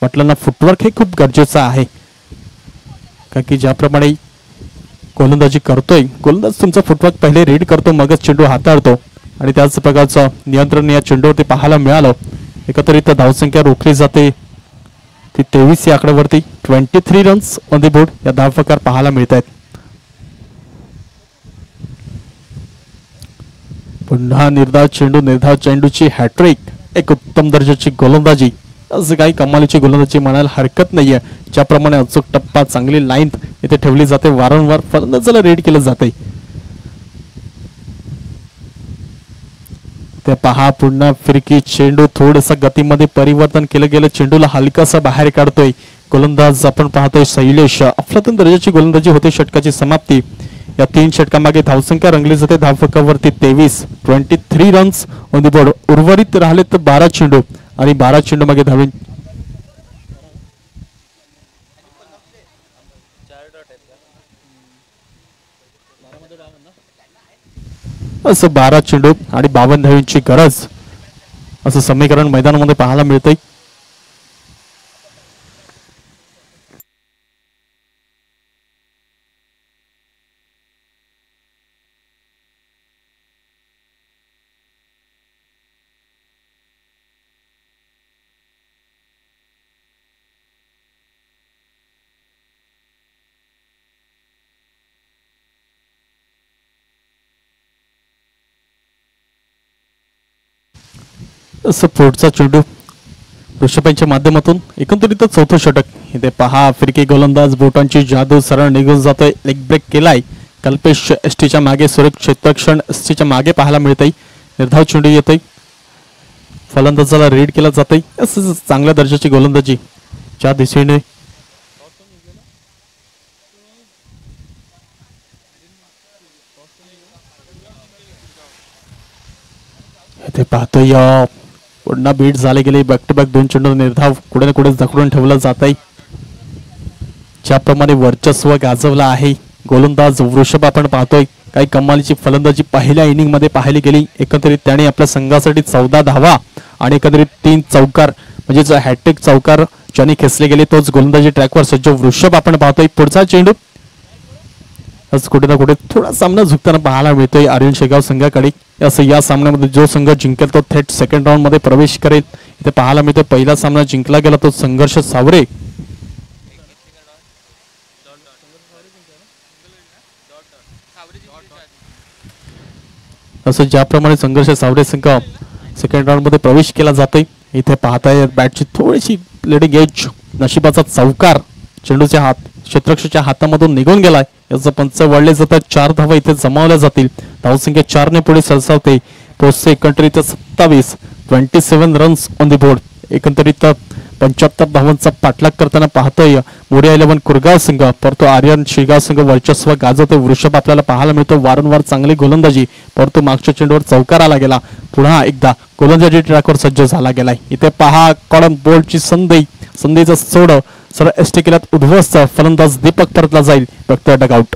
म्हटलं ना फुटवर्क हे खूप गरजेचं आहे, कारण की ज्याप्रमाणे गोलंदाजी करतोय गोलंदाज तुमचा फुटवर्क पहिले रीड करतो मगच चेंडू हाताळतो आणि त्याच प्रकारचं नियंत्रण या चेंडूवरती पाहायला मिळालं. एकत्रित धावसंख्या रोखली जाते ती 23 या आकड्यावरती. 23 रन्स ऑन द बोर्ड या धावफलकावर पाहायला मिळत आहेत. पुन्हा निर्धाव चेंडूची हॅट्रिक. एक उत्तम दर्जाची गोलंदाजी. असं काही कमालीची गोलंदाजी म्हणायला हरकत नाहीये. ज्याप्रमाणे अचूक टप्पा, चांगली लाईन इथे ठेवली जाते, वारंवार फलंदाजाला रीड केलं जाते. ते पहा पुन्हा फिरकी चेंडू. थोडंसं गतीमध्ये परिवर्तन केलं गेलं. चेंडूला हलकासा बाहेर काढतोय गोलंदाज. आपण पाहतोय शैलेश. अफलातून दर्जाची गोलंदाजी होते. षटकाची समाप्ती. या 3 षटकामागे धावसंख्या रंगली जाते धावफलकावरती 23 रन्स ऑन द बोर्ड. उर्वरित राहिले तर 12 चेंडू आणि 12 चेंडू मागे धावून असं 12 चेंडू आणि 52 धावांची गरज असं समीकरण मैदानामध्ये पाहायला मिळतंय. असं पुढचा चेंडू ऋषभांच्या माध्यमातून एकंदरीत 4थं षटक. इथे पहा फिरकी गोलंदाज, बोटांची जादू, सरळ निघून जातोय. लेग ब्रेक केलाय कल्पेश. एसटीच्या मागे सुरेख क्षेत्रक्षण एसटीच्या मागे पाहायला मिळतंय. निर्धाव चेंडू येतोय, फलंदाजाला रीड केला जातोय. असं चांगल्या दर्जाची गोलंदाजी ज्या दिशेने इथे पाहतोय. पुन्हा बीट झाले गेले. बॅक टू बॅक 2 चेंडू निर्धाव कुठे ना कुठे जखडून ठेवलं जात आहे. ज्याप्रमाणे वर्चस्व गाजवलं आहे गोलंदाज वृषभ आपण पाहतोय. काही कमालीची फलंदाजी पहिल्या इनिंग मध्ये पाहिली गेली. एकंदरीत त्याने आपल्या संघासाठी 14 धावा आणि एकंदरीत 3 चौकार म्हणजेच हॅट्रिक चौकार ज्यांनी खेचले गेले तोच गोलंदाजी ट्रॅकवर सज्ज वृषभ आपण पाहतोय. पुढचा चेंडू आज कुठे ना कुठे थोडा सामना झुकताना पाहायला मिळतोय आर्यन शेगाव संघाकडे. असं या सामन्यामध्ये जो संघ जिंकेल तो थेट सेकंड राऊंड मध्ये प्रवेश करेल. इथे पाहायला मिळतोय पहिला सामना जिंकला गेला तो संघर्ष सावरे. असं ज्याप्रमाणे संघर्ष सावरे संघ सेकंड राऊंड मध्ये प्रवेश केला जातोय. इथे पाहताय बॅटची थोडीशी लेडिंग एज. नशिबाचा चौकार चेंडूच्या क्षेत्रक्षच्या हातामधून निघून गेलाय. याचं पंच वळले जातात. 4 धावा इथे जमावल्या जातील. धावसंख्या 4 ने पुढे सरसावते. पोहोचते एकंदरीत 27 रन्स ऑन द बोर्ड. एकंदरीत 75 धावांचा पाठलाग करताना पाहतोय मोरिया 11 कुरगाव संघ. परंतु आर्यन शेगाव संघ वर्चस्व गाजवतो. वृषभ आपल्याला पाहायला मिळतो. वारंवार चांगली गोलंदाजी, परंतु मागच्या चेंडूवर चौकार आला गेला. पुन्हा एकदा गोलंदाजी ट्रॅकवर सज्ज झाला गेलाय. इथे पहा कॉडम बोल्टची संधीचा सोड सरळ एसटी केल्यात उद्ध्वस्त. फलंदाज दीपक परतला जाईल. फक्त डगआउट.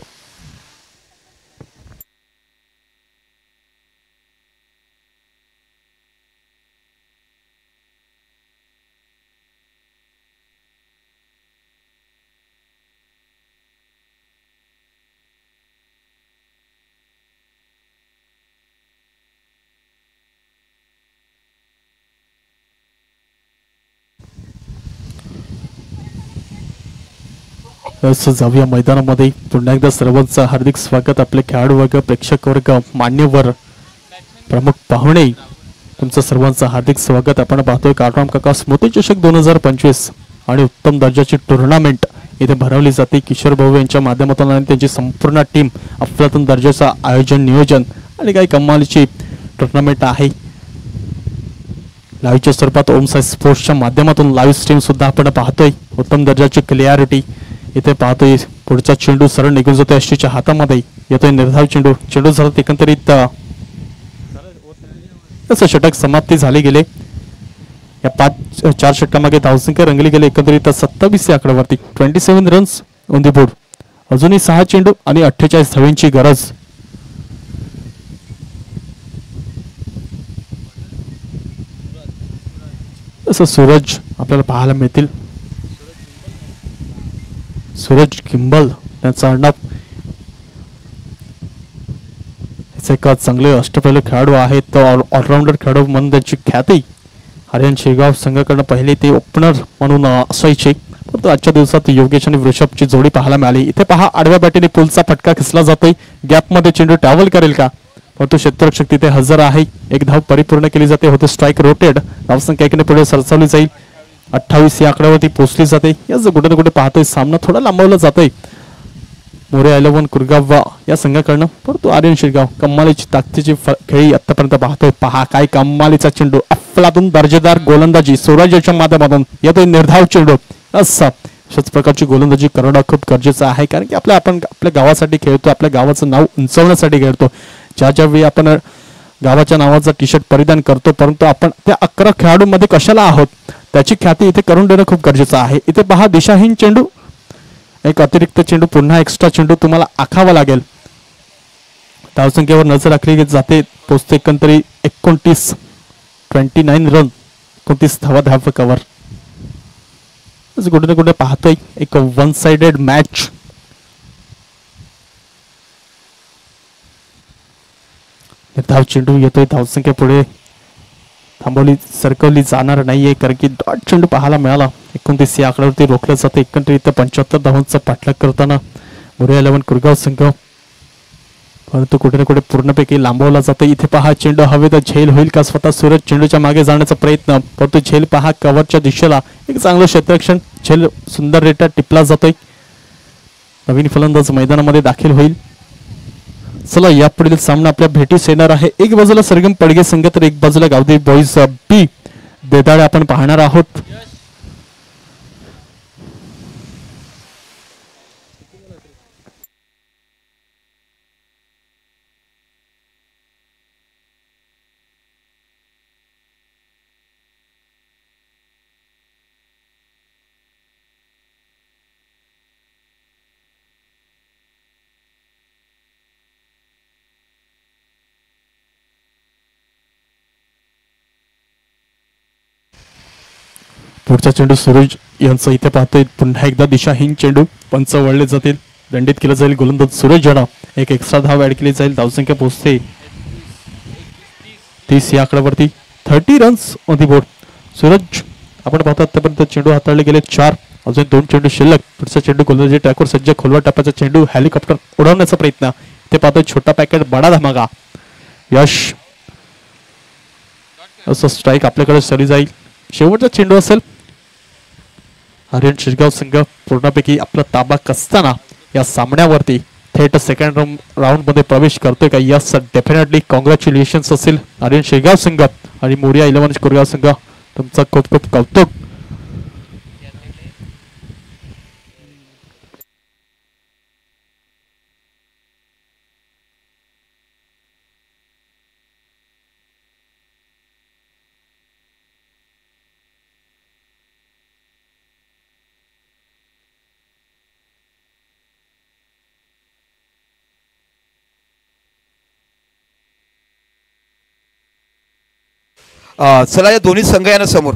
जाऊया मैदानामध्ये. पुन्हा एकदा सर्वांचं हार्दिक स्वागत. आपले खेळाडू वर्ग, प्रेक्षक वर्ग, मान्यवर, प्रमुख पाहुणे, तुमचं सर्वांचं हार्दिक स्वागत. आपण पाहतोय काटराम काका स्मृती चषक 2025 आणि उत्तम दर्जाची टुर्नामेंट इथे भरवली जाते. किशोर भाऊ यांच्या माध्यमातून आणि त्यांची संपूर्ण टीम अफलातून दर्जाचं आयोजन नियोजन आणि काही कमालीची टुर्नामेंट आहे. लाईव्हच्या स्वरूपात ओम साई स्पोर्ट्सच्या माध्यमातून लाईव्ह स्ट्रीम सुद्धा आपण पाहतोय. उत्तम दर्जाची क्लिअरिटी इथे पाहतोय. पुढचा चेंडू सरळ निघून जातो यष्टीच्या हातामध्ये. येतोय निर्धाव चेंडू. चेंडू झाला एकंदरीत तसं षटक समाप्ती झाली गेले. या 4 षटकामागे धावसंख्या रंगली गेले एकंदरीत 27 या आकड्यावरती. 27 रन्स ऑन दी बोर्ड. अजूनही 6 चेंडू आणि 48 धावांची गरज. तसं सूरज आपल्याला पाहायला मिळतील. सूरज किंबल त्यांचा आडनाव. एक चांगले अष्टपैलू खेळाडू आहेत. ऑलराऊंडर खेळाडू म्हणून त्यांची ख्याती हरियाण शेगाव संघाकडनं पहिले ते ओपनर म्हणून असायचे. परंतु आजच्या दिवसात योगेश आणि वृषभची जोडी पाहायला मिळाली. इथे पहा आडव्या बॅटीने पुलचा फटका खेचला जातोय. गॅपमध्ये चेंडू ट्रॅव्हल करेल का, परंतु क्षेत्ररक्षक तिथे हजर आहे. एक धाव परिपूर्ण केली जाते. होते स्ट्राईक रोटेड. धावसंख्या एकीने पुढे सरसावली जाईल. 28 या आकड्यावरती पोहोचली जाते. याच कुठे ना कुठे पाहतोय सामना थोडा लांबवला जातोय मोरे 11 कुरगाव या संघाकडनं. परंतु आर्यन शिरगाव कमालीची ताकदीची खेळी आतापर्यंत पाहतोय. पहा काय कमालीचा चेंडू. अफलातून दर्जेदार गोलंदाजी सूरजच्या माध्यमातून येतोय निर्धाव चेंडू. अशाच प्रकारची गोलंदाजी करणं खूप गरजेचं आहे. कारण की आपण आपल्या गावासाठी खेळतो. आपल्या गावाचं नाव उंचावण्यासाठी खेळतो. ज्या वेळी आपण गावाच्या नावाचा टी शर्ट परिधान करतो, परंतु आपण त्या 11 खेळाडूंमध्ये कशाला आहोत त्याची ख्याती इथे करून देणं खूप गरजेचं आहे. इथे पहा दिशाहीन चेंडू. एक अतिरिक्त चेंडू पुन्हा एक्स्ट्रा चेंडू तुम्हाला आखावा लागेल. धावसंख्येवर नजर राखली जाते. पोचते एकंदरी 29 रन 29 धावा कव्हर. कुठे ना कुठे पाहतोय एक वन साइडेड मॅच. धाव चेंडू येतोय. धावसंख्या पुढे सरकवली जाणार नाहीये कारण की डॉट चेंडू पाहायला मिळाला. 29 या आकड्यावरती रोखलं जातं. एकंदरीत 75 धावांचा पाठलाग करताना मोरे 11 कुरगाव संघ, परंतु कुठे ना कुठे पूर्णपैकी लांबवला जातो. इथे पहा चेंडू हवेत झेल होईल का. स्वतः सूरज चेंडूच्या मागे जाण्याचा प्रयत्न, परंतु झेल पहा कव्हरच्या दिशेला. एक चांगलं क्षेत्ररक्षण. झेल सुंदररित्या टिपला जातोय. नवीन फलंदाज मैदानामध्ये दाखल होईल. चला यापुढील सामना आपल्या भेटीस येणार आहे. एक बाजूला सरगम पडगे संघ तर एक बाजूला गावदेवी बॉईज बी देदाळे आपण पाहणार आहोत. पुढचा चेंडू सूरज यांचा इथे पाहतोय. पुन्हा एकदा दिशाहीन चेंडू. पंच वळले जातील. दंडित केलं जाईल गोलंदाज सूरज जणा. एक एक्स्ट्रा धाव ऍड केली जाईल. धावसंख्या पोहोचते 30 या आकड्यावरती. 30 runs on the board. Suraj आपण पाहतो आतापर्यंत चेंडू हाताळले गेले 4. अजून 2 चेंडू शिल्लक. पुढचा चेंडू गोलंदाजी ट्रॅकवर सज्ज. खोलवा टप्प्याचा चेंडू हेलिकॉप्टर उडवण्याचा प्रयत्न. ते पाहतोय छोटा पॅकेट बडा धमाका. यश असं स्ट्राईक आपल्याकडे चली जाईल. शेवटचा चेंडू असेल. हरियाण शिरगाव संघ पूर्णपैकी आपला ताबा कसताना या सामन्यावरती थेट सेकंड राऊंड मध्ये प्रवेश करतोय का. यस डेफिनेटली कॉंग्रॅच्युलेशन्स असेल हरियाण शिरगाव संघ आणि मोरिया 11 कुरगाव संघ. तुमचा खूप खूप कौतुक. चला या दोन्ही संघ या ना समोर.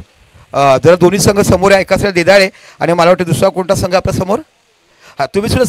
जरा दोन्ही संघ समोर आहे. एका साईड देदाळे आणि मला वाटतं दुसरा कोणता संघ आपल्या समोर. हा तुम्ही सुद्धा